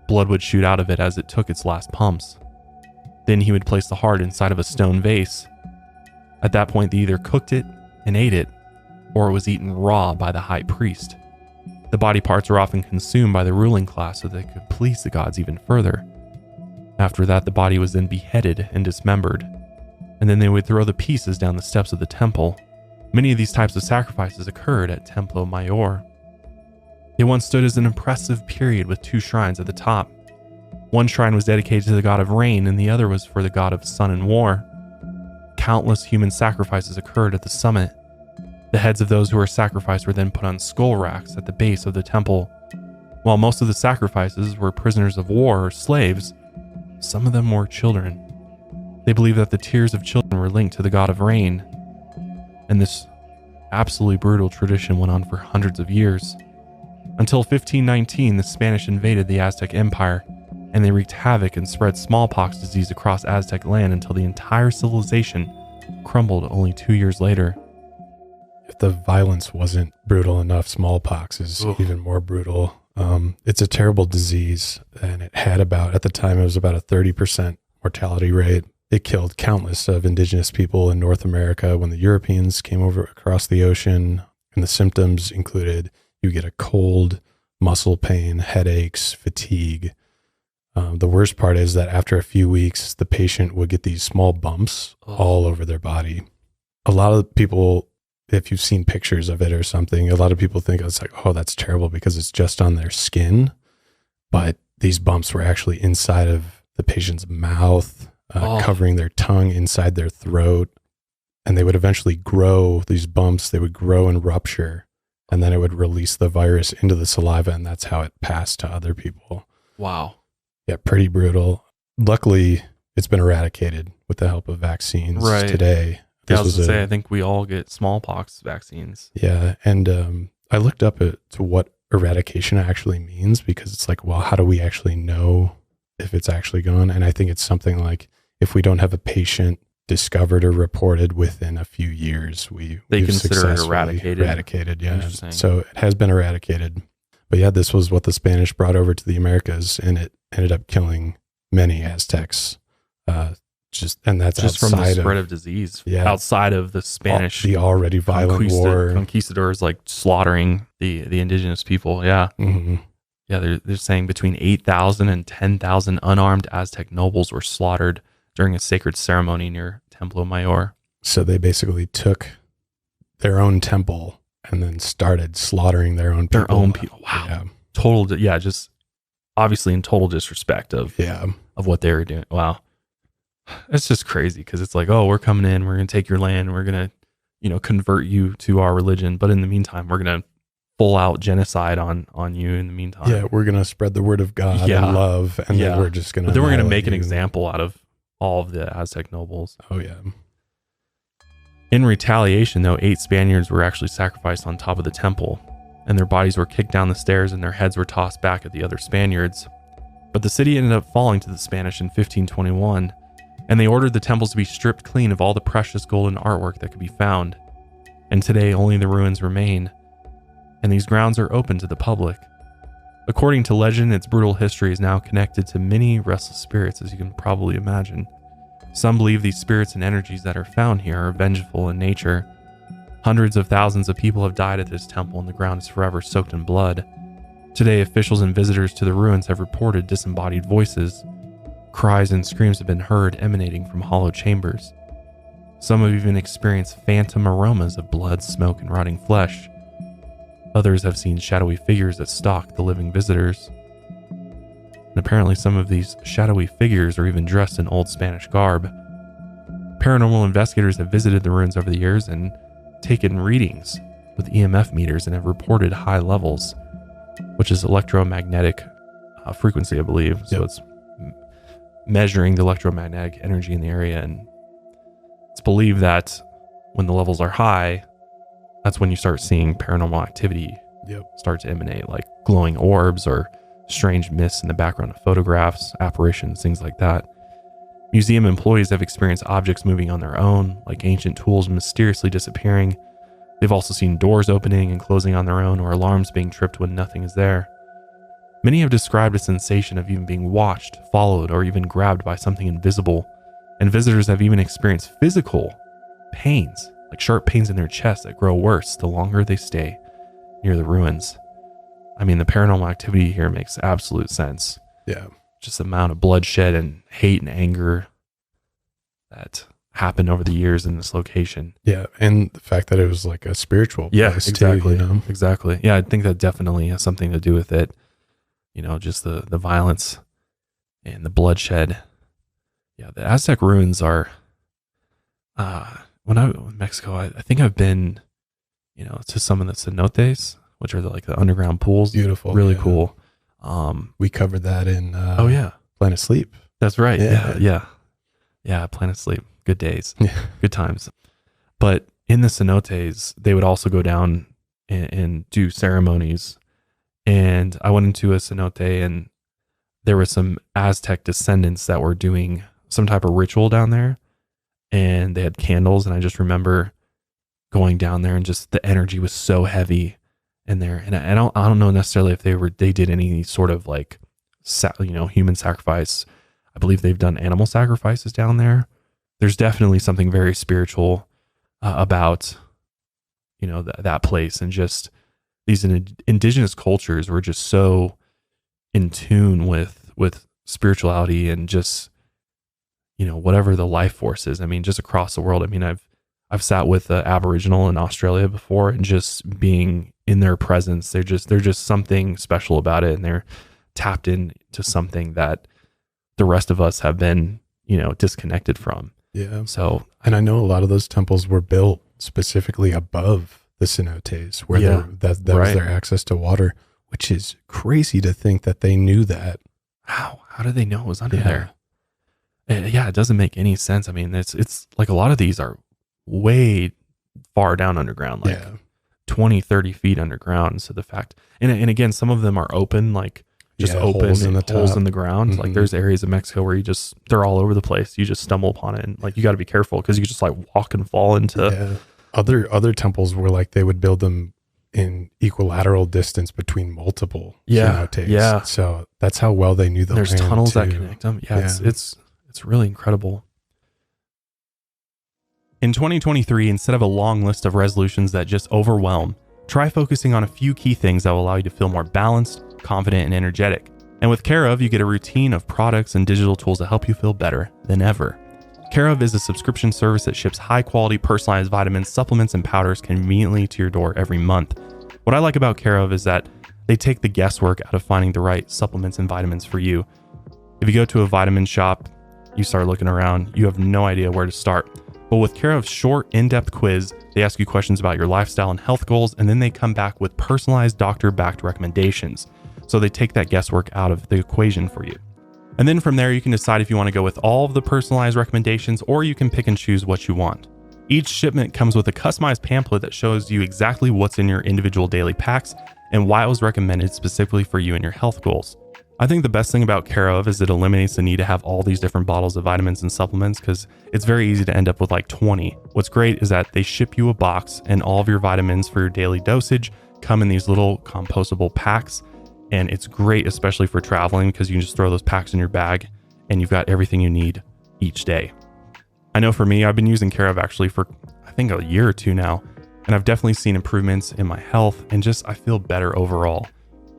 Blood would shoot out of it as it took its last pumps. Then he would place the heart inside of a stone vase. At that point, they either cooked it and ate it, or it was eaten raw by the high priest. The body parts were often consumed by the ruling class so they could please the gods even further. After that, the body was then beheaded and dismembered, and then they would throw the pieces down the steps of the temple. Many of these types of sacrifices occurred at Templo Mayor. It once stood as an impressive period with 2 shrines at the top. One shrine was dedicated to the god of rain, and the other was for the god of sun and war. Countless human sacrifices occurred at the summit. The heads of those who were sacrificed were then put on skull racks at the base of the temple. While most of the sacrifices were prisoners of war or slaves, some of them were children. They believed that the tears of children were linked to the god of rain, and this absolutely brutal tradition went on for hundreds of years. Until 1519, the Spanish invaded the Aztec Empire, and they wreaked havoc and spread smallpox disease across Aztec land until the entire civilization crumbled only 2 years later. If the violence wasn't brutal enough, smallpox is Oof. even more brutal. It's a terrible disease, and it had at the time, it was about a 30% mortality rate. It killed countless of indigenous people in North America when the Europeans came over across the ocean, and the symptoms included you get a cold, muscle pain, headaches, fatigue. The worst part is that after a few weeks, the patient would get these small bumps all over their body. A lot of people, if you've seen pictures of it or something, a lot of people think it's like, oh, that's terrible because it's just on their skin. But these bumps were actually inside of the patient's mouth, covering their tongue, inside their throat. And they would eventually grow, these bumps, they would grow and rupture. And then it would release the virus into the saliva. And that's how it passed to other people. Wow. Yeah, pretty brutal. Luckily, it's been eradicated with the help of vaccines today. I was going to say, I think we all get smallpox vaccines. Yeah. And I looked up to what eradication actually means, because it's like, well, how do we actually know if it's actually gone? And I think it's something like, if we don't have a patient discovered or reported within a few years, they consider it eradicated. Yeah. So it has been eradicated. But yeah, this was what the Spanish brought over to the Americas, and it ended up killing many Aztecs. And that's just from the spread of disease. Yeah, outside of the Spanish, the already violent war, conquistadors like slaughtering the indigenous people. Yeah, mm-hmm. Yeah. They're saying between 8,000 and 10,000 unarmed Aztec nobles were slaughtered during a sacred ceremony near Templo Mayor. So they basically took their own temple and then started slaughtering their own people. Wow. Yeah. Just obviously in total disrespect of what they were doing. Wow. It's just crazy, because it's like, oh, we're coming in, we're going to take your land, we're going to, convert you to our religion. But in the meantime, we're going to full out genocide on you in the meantime. Yeah. We're going to spread the word of God and love. And then we're just going to, then we're going to make an example out of all of the Aztec nobles. Oh yeah. In retaliation, though, 8 Spaniards were actually sacrificed on top of the temple, and their bodies were kicked down the stairs and their heads were tossed back at the other Spaniards. But the city ended up falling to the Spanish in 1521, and they ordered the temples to be stripped clean of all the precious golden artwork that could be found. And today, only the ruins remain, and these grounds are open to the public. According to legend, its brutal history is now connected to many restless spirits, as you can probably imagine. Some believe these spirits and energies that are found here are vengeful in nature. Hundreds of thousands of people have died at this temple, and the ground is forever soaked in blood. Today, officials and visitors to the ruins have reported disembodied voices. Cries and screams have been heard emanating from hollow chambers. Some have even experienced phantom aromas of blood, smoke, and rotting flesh. Others have seen shadowy figures that stalk the living visitors. And apparently some of these shadowy figures are even dressed in old Spanish garb. Paranormal investigators have visited the ruins over the years and taken readings with EMF meters and have reported high levels, which is electromagnetic frequency, I believe. So it's measuring the electromagnetic energy in the area, and it's believed that when the levels are high, that's when you start seeing paranormal activity start to emanate, like glowing orbs or strange mists in the background of photographs, apparitions, things like that. Museum employees have experienced objects moving on their own, like ancient tools mysteriously disappearing. They've also seen doors opening and closing on their own, or alarms being tripped when nothing is there. Many have described a sensation of even being watched, followed, or even grabbed by something invisible, and visitors have even experienced physical pains, like sharp pains in their chest that grow worse the longer they stay near the ruins. I mean, the paranormal activity here makes absolute sense. Yeah. Just the amount of bloodshed and hate and anger that happened over the years in this location. Yeah. And the fact that it was like a spiritual place exactly. too, Exactly. Yeah. I think that definitely has something to do with it. Just the violence and the bloodshed. Yeah. The Aztec ruins are, when I was in Mexico, I think I've been, to some of the cenotes, which are like the underground pools. Beautiful. Really cool. We covered that in Planet Sleep. That's right. Yeah. Planet Sleep. Good days. Yeah. Good times. But in the cenotes, they would also go down and do ceremonies. And I went into a cenote, and there were some Aztec descendants that were doing some type of ritual down there, and they had candles. And I just remember going down there, and just the energy was so heavy. in there. And I don't know necessarily if they did any sort of like, human sacrifice. I believe they've done animal sacrifices down there. There's definitely something very spiritual about, that place, and just these indigenous cultures were just so in tune with spirituality and just, whatever the life force is. I mean, just across the world. I mean, I've sat with an Aboriginal in Australia before, and just being in their presence, they're just something special about it, and they're tapped into something that the rest of us have been, disconnected from. Yeah. So, and I know a lot of those temples were built specifically above the cenotes, where that was their access to water, which is crazy to think that they knew that. How did they know it was under there? It doesn't make any sense. I mean, it's like a lot of these are way far down underground, like 20, 30 feet underground. So the fact, and again, some of them are open, like just open holes in the ground. Mm-hmm. Like there's areas of Mexico where they're all over the place. You just stumble upon it, and like you got to be careful because you just like walk and fall into. Other temples were like they would build them in equilateral distance between multiple cenotes. Yeah. So that's how well they knew the land. There's tunnels that connect them. It's really incredible. In 2023, instead of a long list of resolutions that just overwhelm, try focusing on a few key things that will allow you to feel more balanced, confident, and energetic. And with Care of, you get a routine of products and digital tools to help you feel better than ever. Care of is a subscription service that ships high-quality personalized vitamins, supplements, and powders conveniently to your door every month. What I like about Care of is that they take the guesswork out of finding the right supplements and vitamins for you. If you go to a vitamin shop, you start looking around, you have no idea where to start. But with Care of's short, in-depth quiz, they ask you questions about your lifestyle and health goals, and then they come back with personalized doctor-backed recommendations. So they take that guesswork out of the equation for you. And then from there, you can decide if you want to go with all of the personalized recommendations, or you can pick and choose what you want. Each shipment comes with a customized pamphlet that shows you exactly what's in your individual daily packs and why it was recommended specifically for you and your health goals. I think the best thing about Care of is it eliminates the need to have all these different bottles of vitamins and supplements, because it's very easy to end up with like 20. What's great is that they ship you a box, and all of your vitamins for your daily dosage come in these little compostable packs. And it's great, especially for traveling, because you can just throw those packs in your bag and you've got everything you need each day. I know for me, I've been using Care of actually for I think a year or two now, and I've definitely seen improvements in my health and just I feel better overall.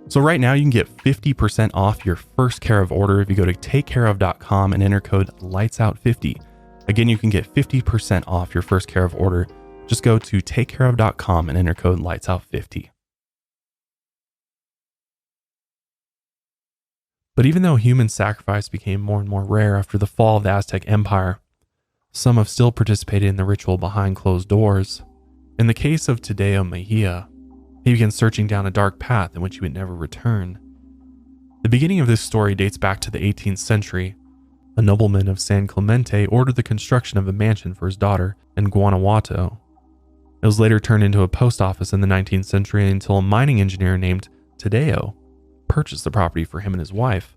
So right now you can get 50% off your first Care of order if you go to takecareof.com and enter code LIGHTSOUT50. Again, you can get 50% off your first Care of order. Just go to takecareof.com and enter code LIGHTSOUT50. But even though human sacrifice became more and more rare after the fall of the Aztec Empire, some have still participated in the ritual behind closed doors. In the case of Tadeo Mejia, he began searching down a dark path in which he would never return. The beginning of this story dates back to the 18th century. A nobleman of San Clemente ordered the construction of a mansion for his daughter in Guanajuato. It was later turned into a post office in the 19th century until a mining engineer named Tadeo purchased the property for him and his wife.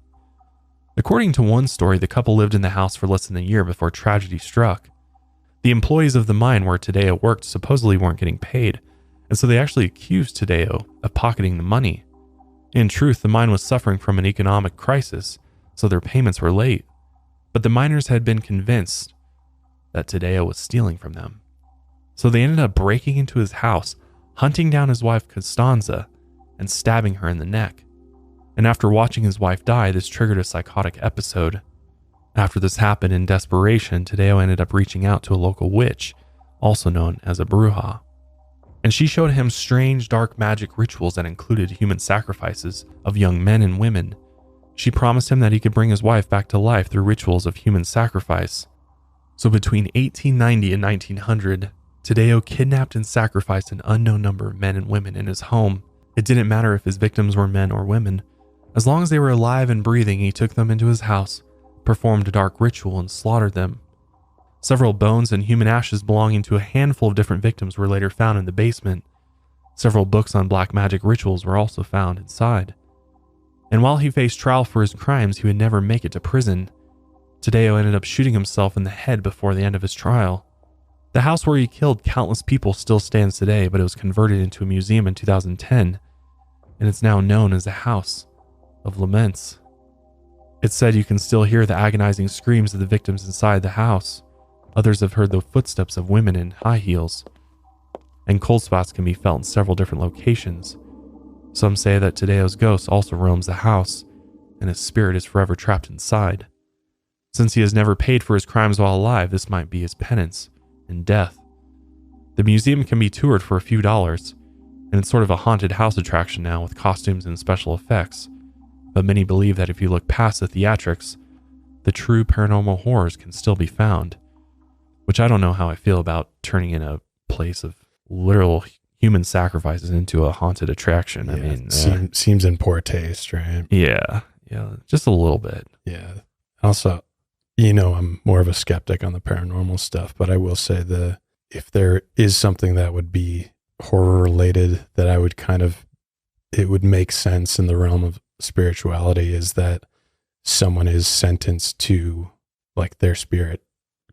According to one story, the couple lived in the house for less than a year before tragedy struck. The employees of the mine where Tadeo worked supposedly weren't getting paid, and so they actually accused Tadeo of pocketing the money. In truth, the mine was suffering from an economic crisis, so their payments were late. But the miners had been convinced that Tadeo was stealing from them. So they ended up breaking into his house, hunting down his wife Constanza, and stabbing her in the neck. And after watching his wife die, this triggered a psychotic episode. After this happened, in desperation, Tadeo ended up reaching out to a local witch, also known as a bruja. And she showed him strange dark magic rituals that included human sacrifices of young men and women. She promised him that he could bring his wife back to life through rituals of human sacrifice. So between 1890 and 1900, Tadeo kidnapped and sacrificed an unknown number of men and women in his home. It didn't matter if his victims were men or women. As long as they were alive and breathing, he took them into his house, performed a dark ritual, and slaughtered them. Several bones and human ashes belonging to a handful of different victims were later found in the basement. Several books on black magic rituals were also found inside. And while he faced trial for his crimes, he would never make it to prison. Tadeo ended up shooting himself in the head before the end of his trial. The house where he killed countless people still stands today, but it was converted into a museum in 2010, and it's now known as the House of Laments. It's said you can still hear the agonizing screams of the victims inside the house. Others have heard the footsteps of women in high heels, and cold spots can be felt in several different locations. Some say that Tadeo's ghost also roams the house, and his spirit is forever trapped inside. Since he has never paid for his crimes while alive, this might be his penance in death. The museum can be toured for a few dollars, and it's sort of a haunted house attraction now with costumes and special effects. But many believe that if you look past the theatrics, the true paranormal horrors can still be found. Which I don't know how I feel about turning in a place of literal human sacrifices into a haunted attraction. Yeah, I mean, seems in poor taste, right? yeah, just a little bit. Yeah. Also, I'm more of a skeptic on the paranormal stuff, but I will say if there is something that would be horror related that I would it would make sense in the realm of spirituality is that someone is sentenced to, like, their spirit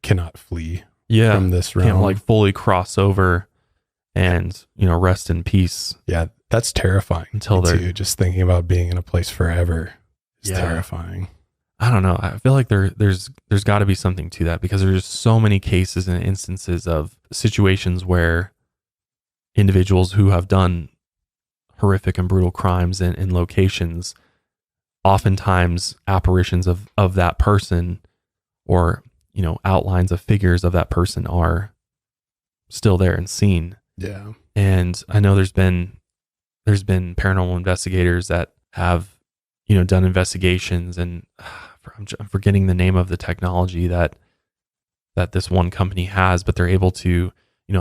cannot flee from this realm. Can't like fully cross over and, rest in peace. Yeah, that's terrifying. Until they're just thinking about being in a place forever is terrifying. I don't know. I feel like there's got to be something to that, because there's so many cases and instances of situations where individuals who have done horrific and brutal crimes in locations, oftentimes apparitions of that person, or outlines of figures of that person are still there and seen. Yeah. And I know there's been paranormal investigators that have done investigations, and I'm forgetting the name of the technology that this one company has, but they're able to,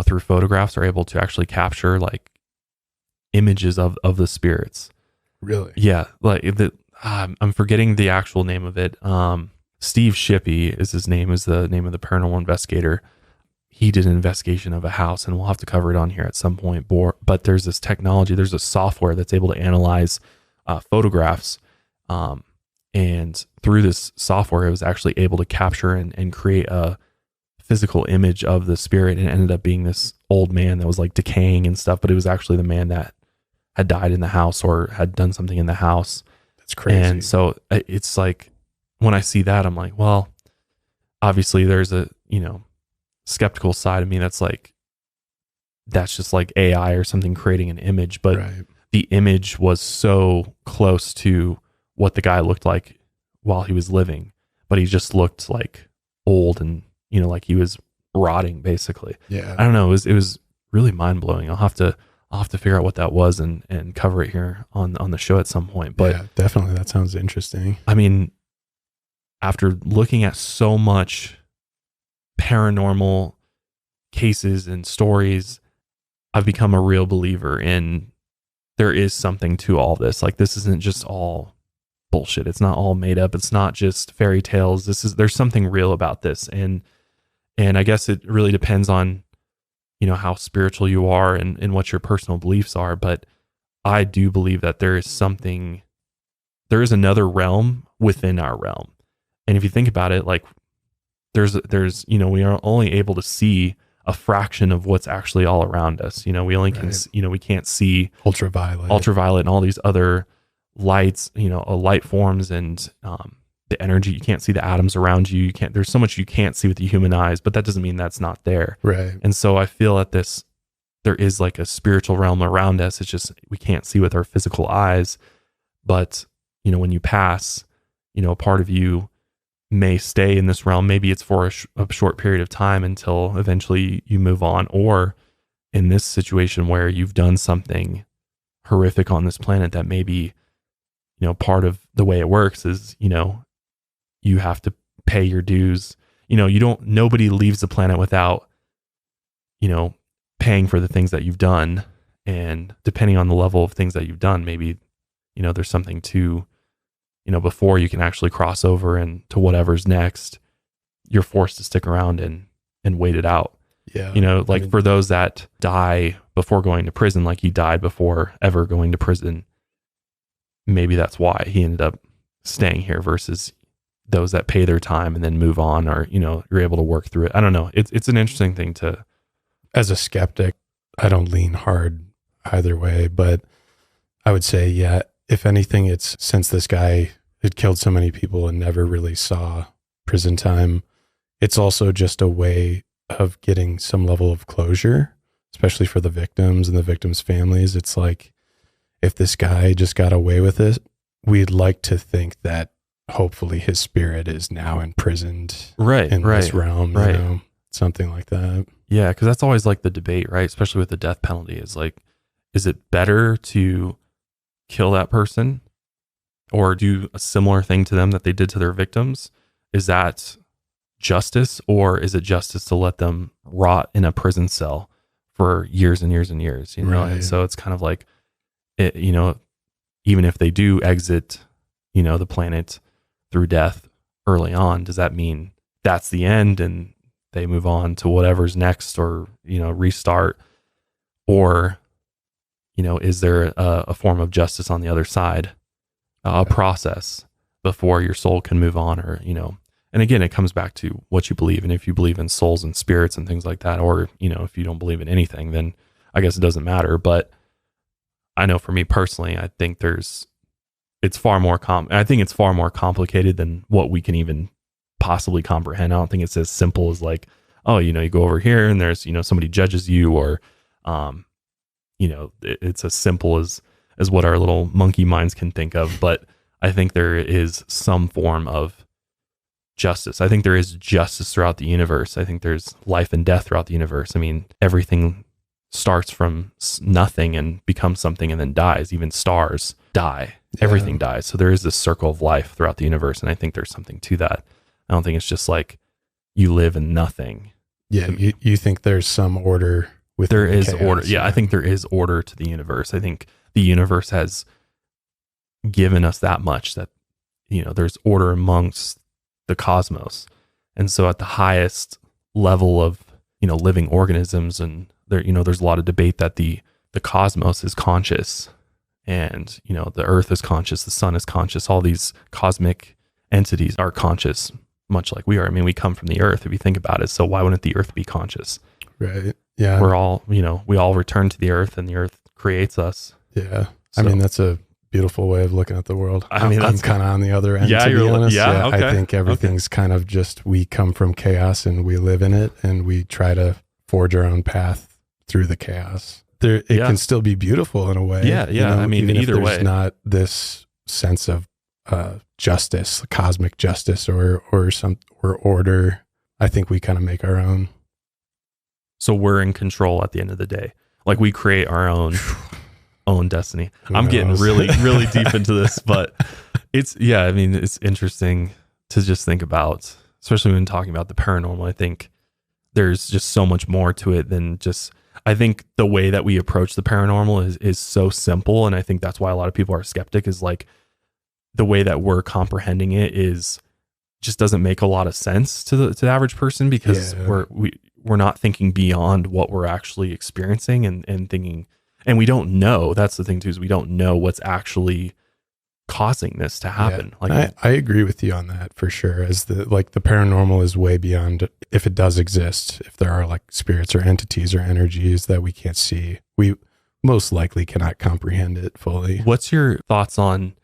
through photographs, are able to actually capture like images of the spirits. Really? Yeah. Like I'm forgetting the actual name of it. Steve Shippey is his name, is the name of the paranormal investigator. He did an investigation of a house, and we'll have to cover it on here at some point. But there's this technology, there's a software that's able to analyze photographs. And through this software, it was actually able to capture and create a physical image of the spirit, and it ended up being this old man that was like decaying and stuff, but it was actually the man that had died in the house or had done something in the house. That's crazy. And so it's like, when I see that, I'm like, well, obviously there's a, skeptical side of me that's like, that's just like AI or something creating an image. But the image was so close to what the guy looked like while he was living, but he just looked like old and, like he was rotting basically. Yeah. I don't know. It was really mind blowing. I'll have to figure out what that was and cover it here on the show at some point. But yeah, definitely. That sounds interesting. I mean, after looking at so much paranormal cases and stories, I've become a real believer in there is something to all this. Like, this isn't just all bullshit. It's not all made up. It's not just fairy tales. There's something real about this. And I guess it really depends on, how spiritual you are and what your personal beliefs are. But I do believe that there is another realm within our realm. And if you think about it, like there's, we are only able to see a fraction of what's actually all around us. We only can, we can't see ultraviolet and all these other lights, light forms and the energy. You can't see the atoms around you. There's so much you can't see with the human eyes, but that doesn't mean that's not there. Right. And so I feel that there is like a spiritual realm around us. It's just, we can't see with our physical eyes, but when you pass, a part of you may stay in this realm. Maybe it's for a short period of time until eventually you move on, or in this situation where you've done something horrific on this planet that maybe, part of the way it works is, you have to pay your dues. Nobody leaves the planet without, paying for the things that you've done. And depending on the level of things that you've done, maybe, there's something to, before you can actually cross over and to whatever's next, you're forced to stick around and wait it out. Yeah. For those that die before going to prison, like he died before ever going to prison, maybe that's why he ended up staying here versus those that pay their time and then move on, or, you're able to work through it. I don't know. It's an interesting thing to as a skeptic, I don't lean hard either way, but I would say, yeah, if anything, it's since this guy had killed so many people and never really saw prison time, it's also just a way of getting some level of closure, especially for the victims and the victims' families. It's like, if this guy just got away with it, we'd like to think that hopefully his spirit is now imprisoned in this realm, you know, something like that. Yeah, because that's always like the debate, right? Especially with the death penalty, is like, is it better to kill that person or do a similar thing to them that they did to their victims? Is that justice, or is it justice to let them rot in a prison cell for years and years and years? You know, and so it's kind of like, it, you know, even if they do exit, you know, the planet through death early on, does that mean that's the end and they move on to whatever's next, or, you know, restart? Or, you know, is there a form of justice on the other side, a process before your soul can move on? Or, you know, and again, it comes back to what you believe. And if you believe in souls and spirits and things like that, or, you know, if you don't believe in anything, then I guess it doesn't matter. But I know for me personally, I think it's far more complicated than what we can even possibly comprehend. I don't think it's as simple as like, oh, you know, you go over here and there's, you know, somebody judges you, or, you know, it's as simple as what our little monkey minds can think of. But I think there is some form of justice. I think there is justice throughout the universe. I think there's life and death throughout the universe. I mean, everything starts from nothing and becomes something and then dies. Even stars die. Everything dies. So there is this circle of life throughout the universe. And I think there's something to that. I don't think it's just like you live in nothing. Yeah. You think there's some order within there is chaos, order. Yeah. I think there is order to the universe. I think the universe has given us that much, that, you know, there's order amongst the cosmos. And so at the highest level of, you know, living organisms, and there, you know, there's a lot of debate that the cosmos is conscious, and, you know, the earth is conscious, the sun is conscious, all these cosmic entities are conscious, much like we are. I mean, we come from the earth, if you think about it. So why wouldn't the earth be conscious? Right. Yeah. We're all, you know, we all return to the earth, and the earth creates us. Yeah. So, I mean, that's a beautiful way of looking at the world. I mean, I'm kind of on the other end, to be honest. Okay. I think everything's kind of just, we come from chaos and we live in it, and we try to forge our own path through the chaos. It can still be beautiful in a way. Yeah. You know, I mean, even either if there's way, not this sense of justice, cosmic justice, or order. I think we kind of make our own. So we're in control at the end of the day. Like, we create our own destiny. I'm getting really, really deep into this, but I mean, it's interesting to just think about, especially when talking about the paranormal. I think there's just so much more to it than just, I think the way that we approach the paranormal is so simple. And I think that's why a lot of people are skeptic, is like the way that we're comprehending it is just doesn't make a lot of sense to the average person, because we're not thinking beyond what we're actually experiencing and thinking, and we don't know. That's the thing too, is we don't know what's actually causing this to happen. Yeah. Like, I agree with you on that for sure. As the paranormal is way beyond, if it does exist, if there are like spirits or entities or energies that we can't see, we most likely cannot comprehend it fully. What's your thoughts on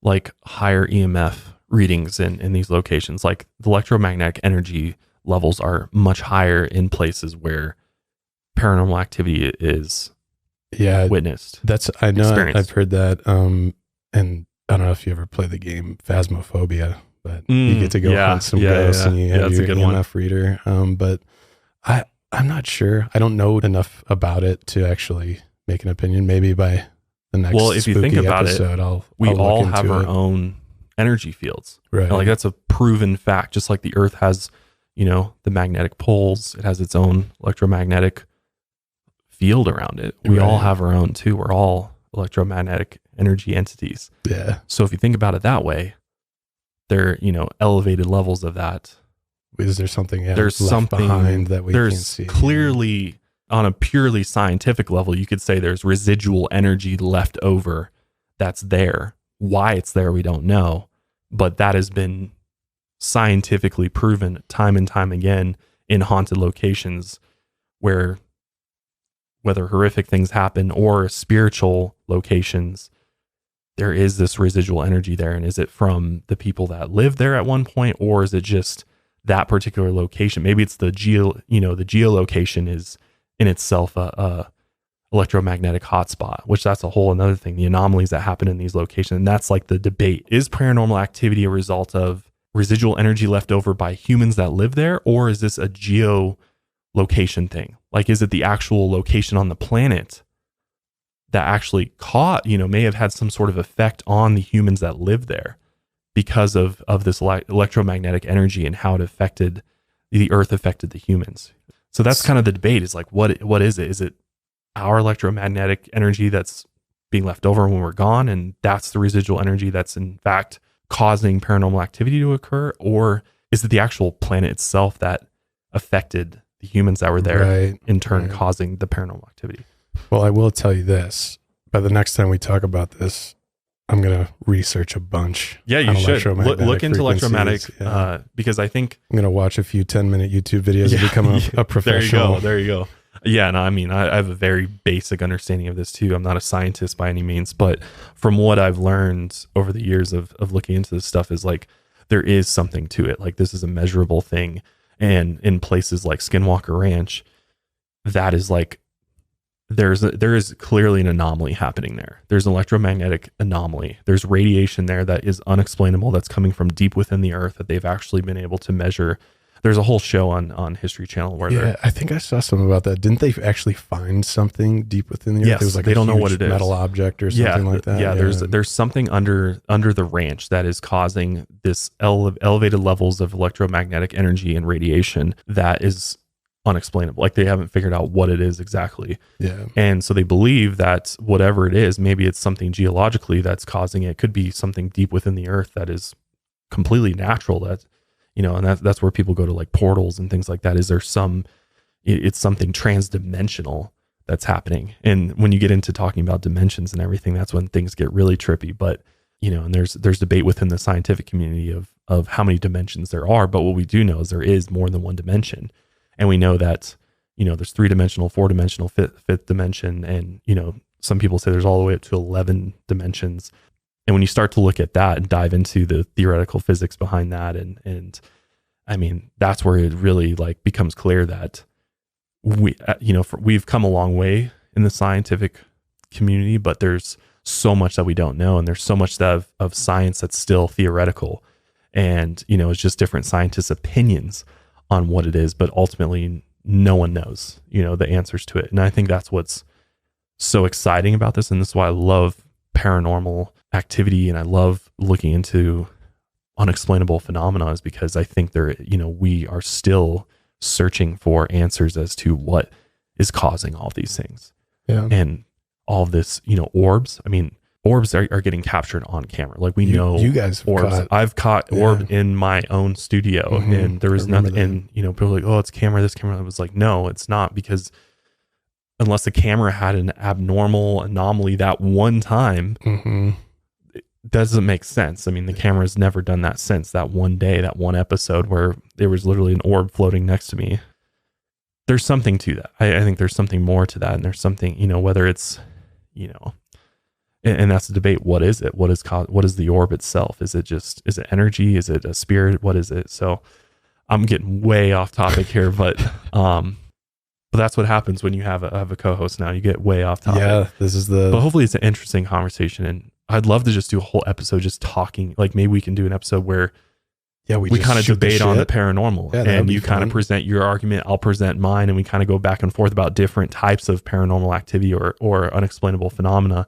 like higher EMF readings in these locations? Like, the electromagnetic energy levels are much higher in places where paranormal activity is witnessed. I know I've heard that. And I don't know if you ever play the game Phasmophobia, but you get to go hunt some ghosts and you have your EMF reader. But I'm not sure. I don't know enough about it to actually make an opinion. Maybe by the next if you think about episode, we I'll all have our own energy fields. Right. And like, that's a proven fact. Just like the earth has, you know, the magnetic poles, it has its own electromagnetic field around it. We all have our own too. We're all electromagnetic energy entities. Yeah. So if you think about it that way, there, you know, elevated levels of that. Is there something there's left something behind that we can't see? Clearly, on a purely scientific level, you could say there's residual energy left over that's there. Why it's there, we don't know, but that has been scientifically proven time and time again in haunted locations where whether horrific things happen or spiritual locations, there is this residual energy there. And is it from the people that live there at one point, or is it just that particular location? Maybe it's the geolocation is in itself a electromagnetic hotspot, which that's a whole another thing, the anomalies that happen in these locations. And that's like the debate. Is paranormal activity a result of residual energy left over by humans that live there, or is this a geolocation thing? Like, is it the actual location on the planet that actually may have had some sort of effect on the humans that live there because of this electromagnetic energy and how it affected the earth, affected the humans? So that's kind of the debate, is like, what is it? Is it our electromagnetic energy that's being left over when we're gone, and that's the residual energy that's in fact causing paranormal activity to occur? Or is it the actual planet itself that affected the humans that were there, in turn causing the paranormal activity? Well, I will tell you this. By the next time we talk about this, I'm going to research a bunch. Yeah, you should. Look into electromagnetic, because I think I'm going to watch a few 10-minute YouTube videos and become a professional. There you go. Yeah, no, I mean, I have a very basic understanding of this too. I'm not a scientist by any means, but from what I've learned over the years of looking into this stuff, is like, there is something to it. Like, this is a measurable thing. And in places like Skinwalker Ranch, that is like, there is clearly an anomaly happening there. There's an electromagnetic anomaly. There's radiation there that is unexplainable, that's coming from deep within the earth, that they've actually been able to measure. There's a whole show on History Channel where I think I saw something about that. Didn't they actually find something deep within the earth? Yes, it was like they don't know what it is. Metal object or something like that. Yeah, there's something under the ranch that is causing this elevated levels of electromagnetic energy and radiation that is unexplainable. Like, they haven't figured out what it is exactly. Yeah. And so they believe that whatever it is, maybe it's something geologically that's causing it. It could be something deep within the earth that is completely natural, that, and that's where people go to, like portals and things like that. Is there it's something transdimensional that's happening? And when you get into talking about dimensions and everything, that's when things get really trippy. But, and there's debate within the scientific community of how many dimensions there are. But what we do know is there is more than one dimension. And we know that, there's 3-dimensional, 4-dimensional, fifth dimension. And, some people say there's all the way up to 11 dimensions. And when you start to look at that and dive into the theoretical physics behind that, and I mean, that's where it really like becomes clear that we've come a long way in the scientific community, but there's so much that we don't know. And there's so much of science that's still theoretical. And, it's just different scientists' opinions on what it is, but ultimately no one knows, the answers to it. And I think that's what's so exciting about this. And this is why I love paranormal activity, and I love looking into unexplainable phenomena, is because I think we are still searching for answers as to what is causing all of these things. Yeah. And all of this, orbs. I mean, orbs are getting captured on camera. Like, we know you guys orbs. I've caught orb in my own studio, and there was nothing. And people are like, "Oh, it's camera. This camera." I was like, "No, it's not," because unless the camera had an abnormal anomaly that one time, it doesn't make sense. I mean, the camera's never done that since that one day, that one episode where there was literally an orb floating next to me. There's something to that. I think there's something more to that, and there's something, whether it's, and that's the debate. What is it? What is the orb itself? Is it energy? Is it a spirit? What is it? So I'm getting way off topic here, but that's what happens when you have a co-host now. You get way off topic. Yeah, but hopefully it's an interesting conversation, and I'd love to just do a whole episode just talking. Like, maybe we can do an episode where we kind of debate on the paranormal, and you kind of present your argument, I'll present mine, and we kind of go back and forth about different types of paranormal activity or unexplainable phenomena,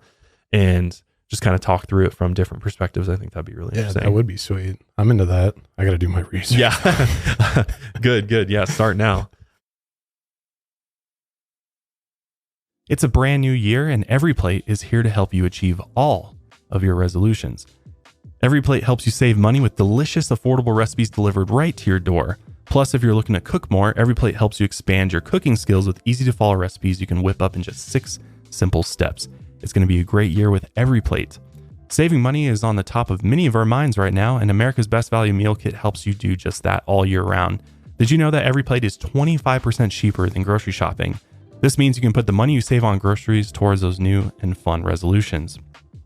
and just kind of talk through it from different perspectives. I think that'd be really interesting. That would be sweet. I'm into that. I got to do my research. Yeah. Good. Yeah. Start now. It's a brand new year, and EveryPlate is here to help you achieve all of your resolutions. EveryPlate helps you save money with delicious, affordable recipes delivered right to your door. Plus, if you're looking to cook more, EveryPlate helps you expand your cooking skills with easy-to-follow recipes you can whip up in just 6 simple steps. It's going to be a great year with EveryPlate. Saving money is on the top of many of our minds right now, and America's Best Value Meal Kit helps you do just that all year round. Did you know that EveryPlate is 25% cheaper than grocery shopping? This means you can put the money you save on groceries towards those new and fun resolutions.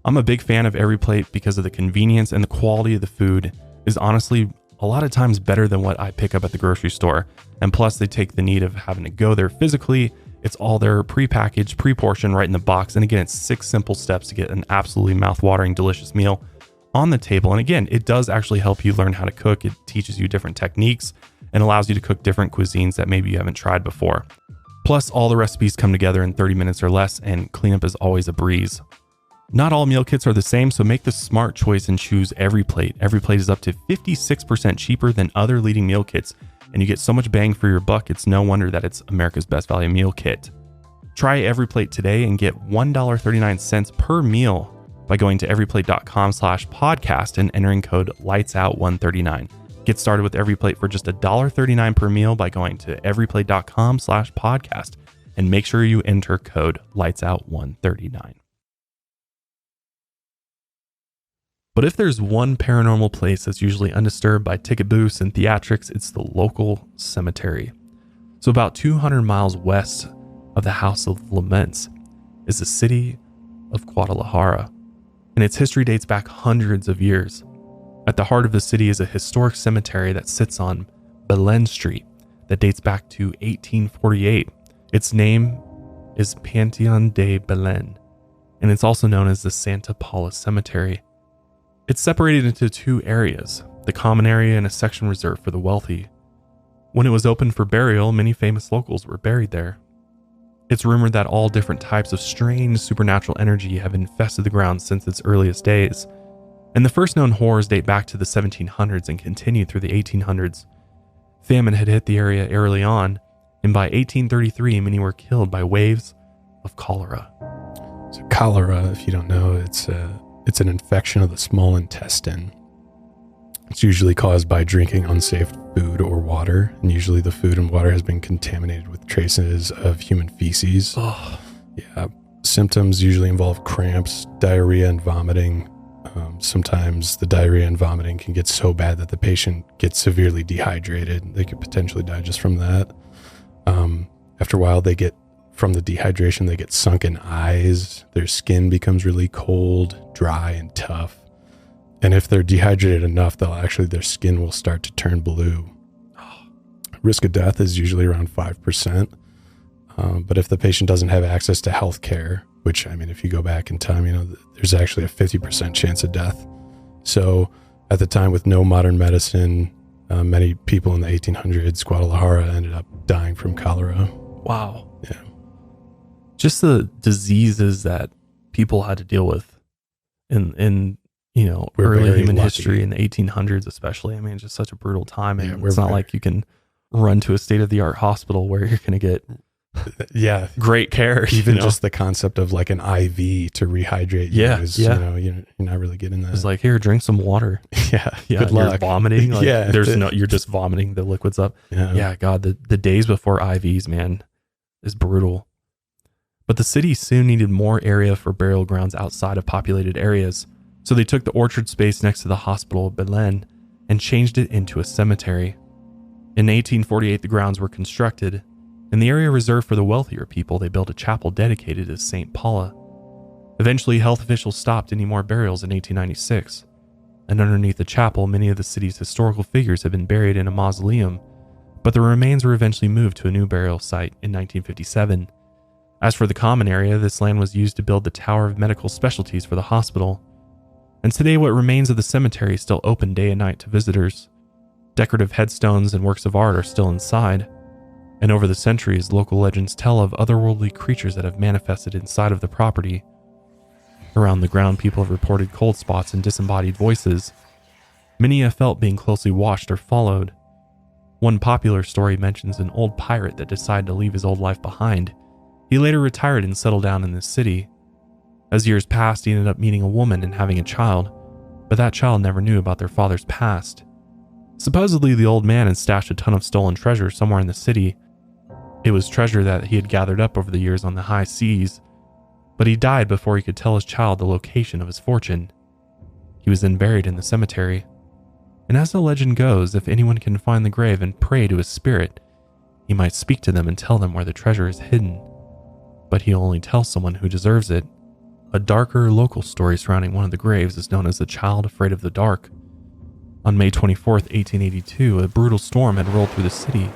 I'm a big fan of Every Plate because of the convenience, and the quality of the food is honestly a lot of times better than what I pick up at the grocery store. And plus, they take the need of having to go there physically. It's all there pre-packaged, pre-portioned right in the box. And again, it's 6 simple steps to get an absolutely mouth-watering, delicious meal on the table. And again, it does actually help you learn how to cook. It teaches you different techniques and allows you to cook different cuisines that maybe you haven't tried before. Plus, all the recipes come together in 30 minutes or less, and cleanup is always a breeze. Not all meal kits are the same, so make the smart choice and choose Every Plate. Every Plate is up to 56% cheaper than other leading meal kits, and you get so much bang for your buck, it's no wonder that it's America's best value meal kit. Try Every Plate today and get $1.39 per meal by going to everyplate.com/podcast and entering code LIGHTSOUT139. Get started with Every Plate for just $1.39 per meal by going to everyplate.com/podcast and make sure you enter code LIGHTSOUT139. But if there's one paranormal place that's usually undisturbed by ticket booths and theatrics, it's the local cemetery. So about 200 miles west of the House of Laments is the city of Guadalajara, and its history dates back hundreds of years. At the heart of the city is a historic cemetery that sits on Belen Street that dates back to 1848. Its name is Panteon de Belen, and it's also known as the Santa Paula Cemetery. It's separated into 2 areas, the common area and a section reserved for the wealthy. When it was opened for burial, many famous locals were buried there. It's rumored that all different types of strange supernatural energy have infested the ground since its earliest days, and the first known horrors date back to the 1700s and continued through the 1800s. Famine had hit the area early on, and by 1833, many were killed by waves of cholera. So cholera, if you don't know, it's an infection of the small intestine. It's usually caused by drinking unsafe food or water, and usually the food and water has been contaminated with traces of human feces. Oh. Yeah. Symptoms usually involve cramps, diarrhea, and vomiting. Sometimes the diarrhea and vomiting can get so bad that the patient gets severely dehydrated. They could potentially die just from that. After a while, from the dehydration, they get sunken eyes. Their skin becomes really cold, dry, and tough. And if they're dehydrated enough, their skin will start to turn blue. Risk of death is usually around 5%. But if the patient doesn't have access to health care, which, I mean, if you go back in time, there's actually a 50% chance of death. So at the time, with no modern medicine, many people in the 1800s, Guadalajara ended up dying from cholera. Wow. Yeah. Just the diseases that people had to deal with in early human history in the 1800s, especially. I mean, it's just such a brutal time, and it's not like you can run to a state-of-the-art hospital where you're going to get great care. Even just the concept of like an IV to rehydrate you is, you're not really getting that. It's like, here, drink some water. Yeah. Good luck. You're vomiting. Like, yeah. You're just vomiting the liquids up. Yeah. God, the days before IVs, man, is brutal. But the city soon needed more area for burial grounds outside of populated areas. So they took the orchard space next to the hospital of Belen and changed it into a cemetery. In 1848, the grounds were constructed. In the area reserved for the wealthier people, they built a chapel dedicated to St. Paula. Eventually, health officials stopped any more burials in 1896. And underneath the chapel, many of the city's historical figures had been buried in a mausoleum, but the remains were eventually moved to a new burial site in 1957. As for the common area, this land was used to build the Tower of Medical Specialties for the hospital. And today, what remains of the cemetery is still open day and night to visitors. Decorative headstones and works of art are still inside. And over the centuries, local legends tell of otherworldly creatures that have manifested inside of the property. Around the ground, people have reported cold spots and disembodied voices. Many have felt being closely watched or followed. One popular story mentions an old pirate that decided to leave his old life behind. He later retired and settled down in this city. As years passed, he ended up meeting a woman and having a child, but that child never knew about their father's past. Supposedly, the old man had stashed a ton of stolen treasure somewhere in the city. It was treasure that he had gathered up over the years on the high seas, but he died before he could tell his child the location of his fortune. He was then buried in the cemetery. And as the legend goes, if anyone can find the grave and pray to his spirit, he might speak to them and tell them where the treasure is hidden. but he'll only tell someone who deserves it. A darker local story surrounding one of the graves is known as the Child Afraid of the Dark. On May 24th, 1882, a brutal storm had rolled through the city.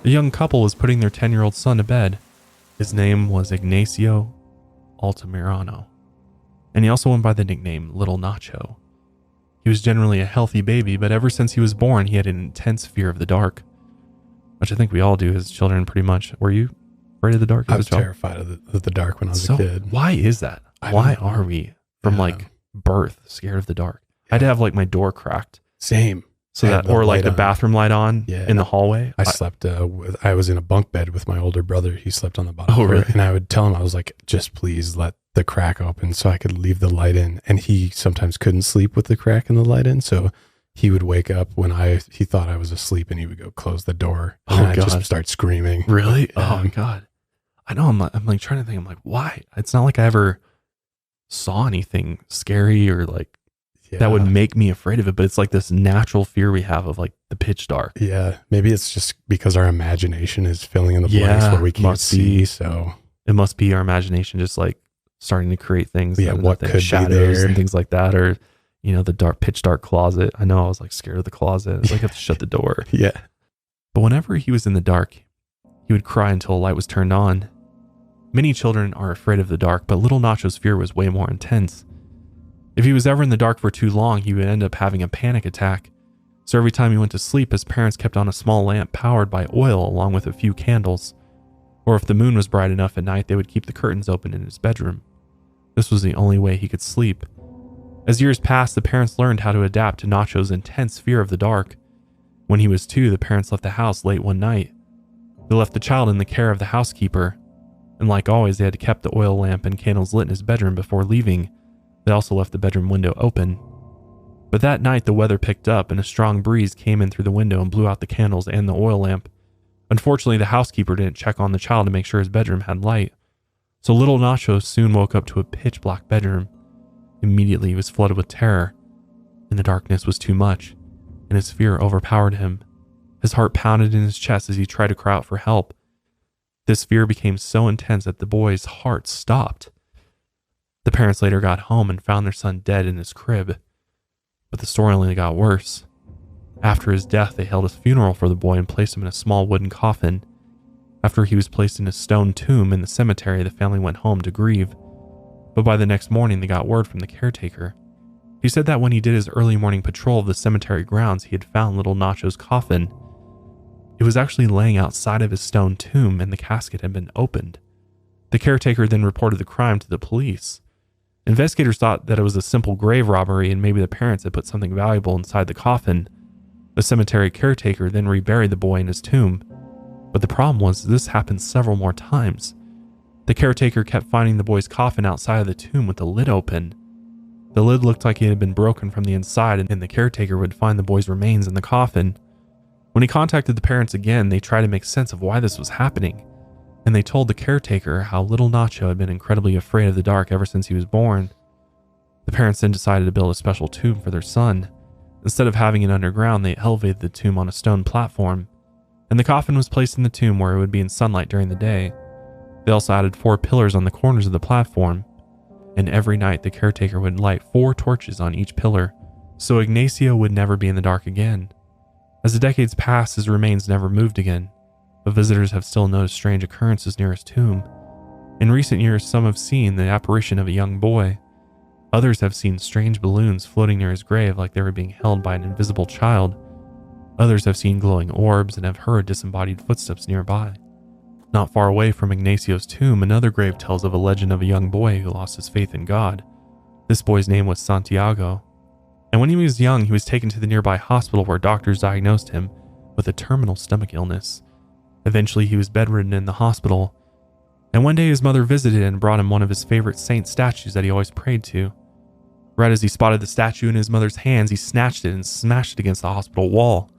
A young couple was putting their 10-year-old son to bed. His name was Ignacio Altamirano, and he also went by the nickname Little Nacho. He was generally a healthy baby, but ever since he was born, he had an intense fear of the dark, which I think we all do as children pretty much. Were you afraid of the dark? I was terrified of the dark when I was a kid. Why is that? Why are we from birth scared of the dark? Yeah. I had to have my door cracked. Same. So that, or the bathroom light on in the hallway. I slept I was in a bunk bed with my older brother. He slept on the bottom floor. Really? And I would tell him, I was like, just please let the crack open so I could leave the light in. And he sometimes couldn't sleep with the crack and the light in. So he would wake up when he thought I was asleep, and he would go close the door. And I'd just start screaming. Really? Oh my God. I know. I'm trying to think. I'm like, why? It's not like I ever saw anything scary or that would make me afraid of it, but it's this natural fear we have of the pitch dark. Yeah. Maybe it's just because our imagination is filling in the blanks where we can't see. So it must be our imagination just starting to create things. Yeah. What could shadows be there and things like that, or the pitch dark closet. I know I was scared of the closet. I have to shut the door. Yeah. But whenever he was in the dark, he would cry until a light was turned on. Many children are afraid of the dark, but little Nacho's fear was way more intense. If he was ever in the dark for too long, he would end up having a panic attack. So every time he went to sleep, his parents kept on a small lamp powered by oil along with a few candles. Or if the moon was bright enough at night, they would keep the curtains open in his bedroom. This was the only way he could sleep. As years passed, the parents learned how to adapt to Nacho's intense fear of the dark. When he was 2, the parents left the house late one night. They left the child in the care of the housekeeper, and like always, they had kept the oil lamp and candles lit in his bedroom before leaving. They also left the bedroom window open. But that night, the weather picked up and a strong breeze came in through the window and blew out the candles and the oil lamp. Unfortunately, the housekeeper didn't check on the child to make sure his bedroom had light. So little Nacho soon woke up to a pitch black bedroom. Immediately, he was flooded with terror, and the darkness was too much, and his fear overpowered him. His heart pounded in his chest as he tried to cry out for help. This fear became so intense that the boy's heart stopped. The parents later got home and found their son dead in his crib. But the story only got worse. After his death, they held a funeral for the boy and placed him in a small wooden coffin. After he was placed in a stone tomb in the cemetery, the family went home to grieve. But by the next morning, they got word from the caretaker. He said that when he did his early morning patrol of the cemetery grounds, he had found little Nacho's coffin. It was actually laying outside of his stone tomb, and the casket had been opened. The caretaker then reported the crime to the police. Investigators thought that it was a simple grave robbery and maybe the parents had put something valuable inside the coffin. The cemetery caretaker then reburied the boy in his tomb. But the problem was this happened several more times. The caretaker kept finding the boy's coffin outside of the tomb with the lid open. The lid looked like it had been broken from the inside, and the caretaker would find the boy's remains in the coffin. When he contacted the parents again, they tried to make sense of why this was happening. And they told the caretaker how little Nacho had been incredibly afraid of the dark ever since he was born. The parents then decided to build a special tomb for their son. Instead of having it underground, they elevated the tomb on a stone platform, and the coffin was placed in the tomb where it would be in sunlight during the day. They also added 4 pillars on the corners of the platform, and every night the caretaker would light 4 torches on each pillar, so Ignacio would never be in the dark again. As the decades passed, his remains never moved again, but visitors have still noticed strange occurrences near his tomb. In recent years, some have seen the apparition of a young boy. Others have seen strange balloons floating near his grave like they were being held by an invisible child. Others have seen glowing orbs and have heard disembodied footsteps nearby. Not far away from Ignacio's tomb, another grave tells of a legend of a young boy who lost his faith in God. This boy's name was Santiago, and when he was young, he was taken to the nearby hospital where doctors diagnosed him with a terminal stomach illness. Eventually, he was bedridden in the hospital, and one day his mother visited and brought him one of his favorite saint statues that he always prayed to. Right as he spotted the statue in his mother's hands, he snatched it and smashed it against the hospital wall.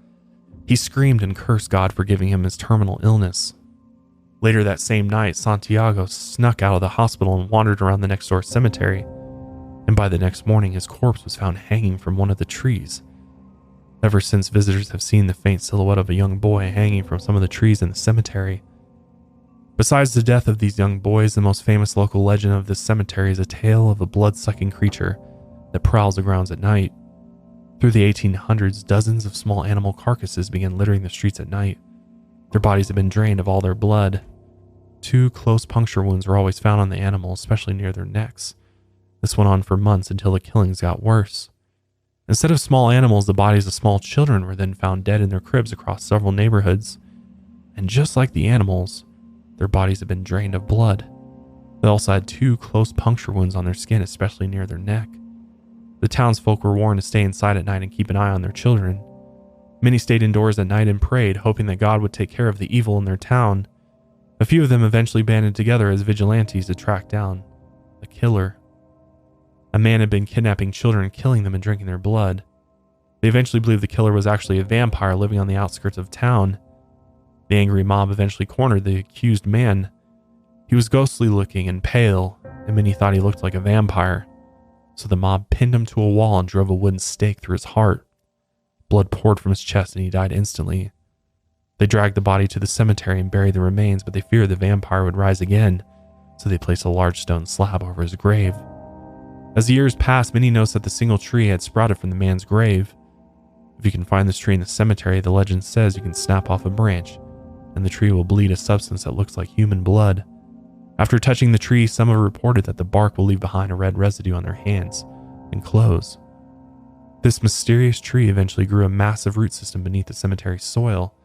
He screamed and cursed God for giving him his terminal illness. Later that same night, Santiago snuck out of the hospital and wandered around the next door cemetery, and by the next morning his corpse was found hanging from one of the trees. Ever since, visitors have seen the faint silhouette of a young boy hanging from some of the trees in the cemetery. Besides the death of these young boys, the most famous local legend of this cemetery is a tale of a blood-sucking creature that prowls the grounds at night. Through the 1800s, dozens of small animal carcasses began littering the streets at night. Their bodies had been drained of all their blood. 2 close puncture wounds were always found on the animals, especially near their necks. This went on for months until the killings got worse. Instead of small animals, the bodies of small children were then found dead in their cribs across several neighborhoods. And just like the animals, their bodies had been drained of blood. They also had 2 close puncture wounds on their skin, especially near their neck. The townsfolk were warned to stay inside at night and keep an eye on their children. Many stayed indoors at night and prayed, hoping that God would take care of the evil in their town. A few of them eventually banded together as vigilantes to track down the killer. A man had been kidnapping children and killing them and drinking their blood. They eventually believed the killer was actually a vampire living on the outskirts of town. The angry mob eventually cornered the accused man. He was ghostly looking and pale, and many thought he looked like a vampire. So the mob pinned him to a wall and drove a wooden stake through his heart. Blood poured from his chest and he died instantly. They dragged the body to the cemetery and buried the remains, but they feared the vampire would rise again, so they placed a large stone slab over his grave. As the years passed, many noticed that the single tree had sprouted from the man's grave. If you can find this tree in the cemetery, the legend says you can snap off a branch, and the tree will bleed a substance that looks like human blood. After touching the tree, some have reported that the bark will leave behind a red residue on their hands and clothes. This mysterious tree eventually grew a massive root system beneath the cemetery's soil,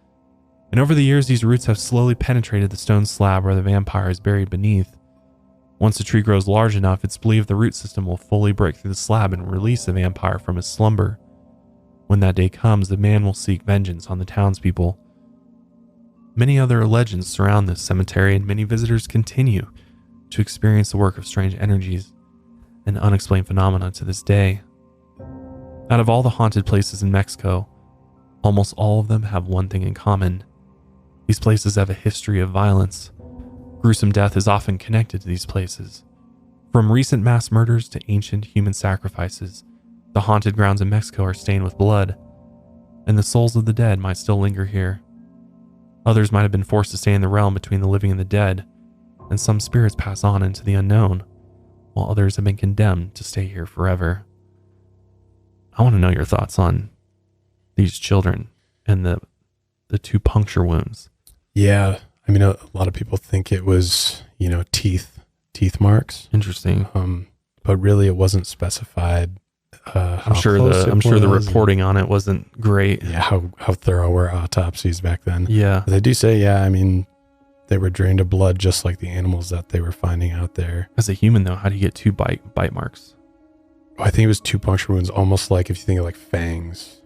and over the years these roots have slowly penetrated the stone slab where the vampire is buried beneath. Once the tree grows large enough, it's believed the root system will fully break through the slab and release the vampire from his slumber. When that day comes, the man will seek vengeance on the townspeople. Many other legends surround this cemetery, and many visitors continue to experience the work of strange energies and unexplained phenomena to this day. Out of all the haunted places in Mexico, almost all of them have one thing in common. These places have a history of violence. Gruesome death is often connected to these places. From recent mass murders to ancient human sacrifices, the haunted grounds in Mexico are stained with blood, and the souls of the dead might still linger here. Others might have been forced to stay in the realm between the living and the dead, and some spirits pass on into the unknown, while others have been condemned to stay here forever. I want to know your thoughts on these children and the 2 puncture wounds. Yeah. I mean, a lot of people think it was, teeth marks. Interesting. But really it wasn't specified. I'm sure the reporting on it wasn't great. Yeah. How thorough were autopsies back then? Yeah. They do say, they were drained of blood just like the animals that they were finding out there. As a human though, how do you get 2 bite marks? I think it was 2 puncture wounds, almost like if you think of like fangs.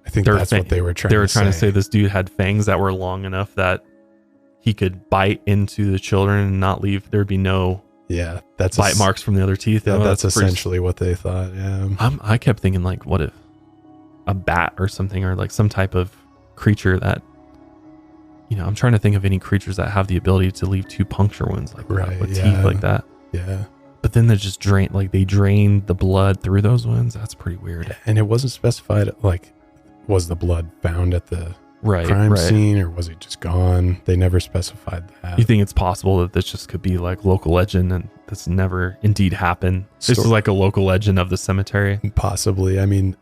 I think that's what they were trying to say. They were trying to say this dude had fangs that were long enough that he could bite into the children and not leave. There'd be no bite marks from the other teeth. That's essentially what they thought. Yeah. I kept thinking like, what if a bat or something, or like some type of creature that, I'm trying to think of any creatures that have the ability to leave 2 puncture wounds like that, with teeth like that. Yeah. But then they just drained the blood through those wounds. That's pretty weird. And it wasn't specified, like, was the blood found at the crime scene or was it just gone? They never specified that. You think it's possible that this just could be like local legend and this never indeed happened? This is like a local legend of the cemetery? Possibly. I mean,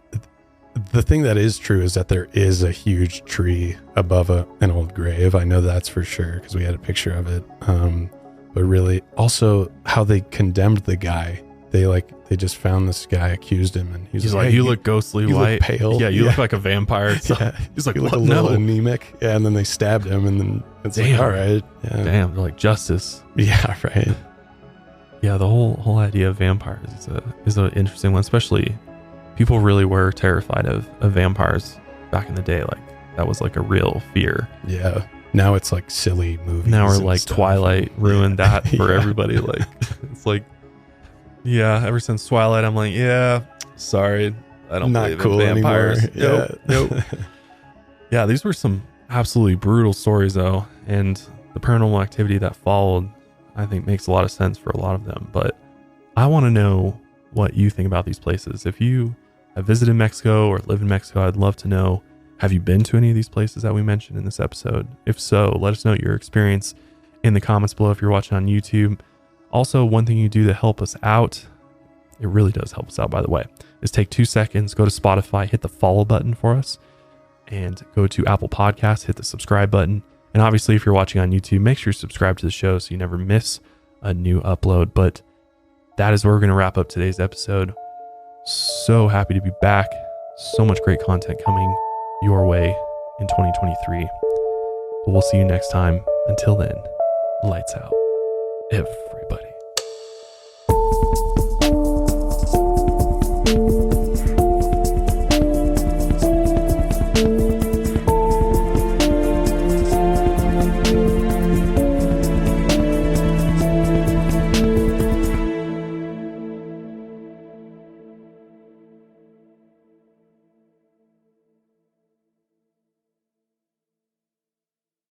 the thing that is true is that there is a huge tree above an old grave. I know that's for sure because we had a picture of it. But really, also how they condemned the guy. They just found this guy, accused him, and he's like, hey, you look ghostly white. Look pale. Yeah, you look like a vampire. Yeah. He's like, you look what? a little anemic. Yeah, and then they stabbed him, and then it's like, all right. Yeah. Damn, they're like justice. Yeah, right. Yeah, the whole idea of vampires is an interesting one, especially people really were terrified of vampires back in the day. Like that was like a real fear. Yeah. Now it's like silly movies. Now we're like stuff. Twilight ruined that for everybody. Like it's like, yeah, ever since Twilight, I'm like, yeah, sorry, I don't believe in vampires. Nope. Yeah, these were some absolutely brutal stories though, and the paranormal activity that followed, I think, makes a lot of sense for a lot of them. But I want to know what you think about these places. If you have visited Mexico or live in Mexico, I'd love to know. Have you been to any of these places that we mentioned in this episode? If so, let us know your experience in the comments below if you're watching on YouTube. Also, one thing you do to help us out, it really does help us out, by the way, is take 2 seconds, go to Spotify, hit the follow button for us, and go to Apple Podcasts, hit the subscribe button. And obviously, if you're watching on YouTube, make sure you subscribe to the show so you never miss a new upload. But that is where we're going to wrap up today's episode. So happy to be back. So much great content coming your way in 2023. But we'll see you next time. Until then, lights out, everybody.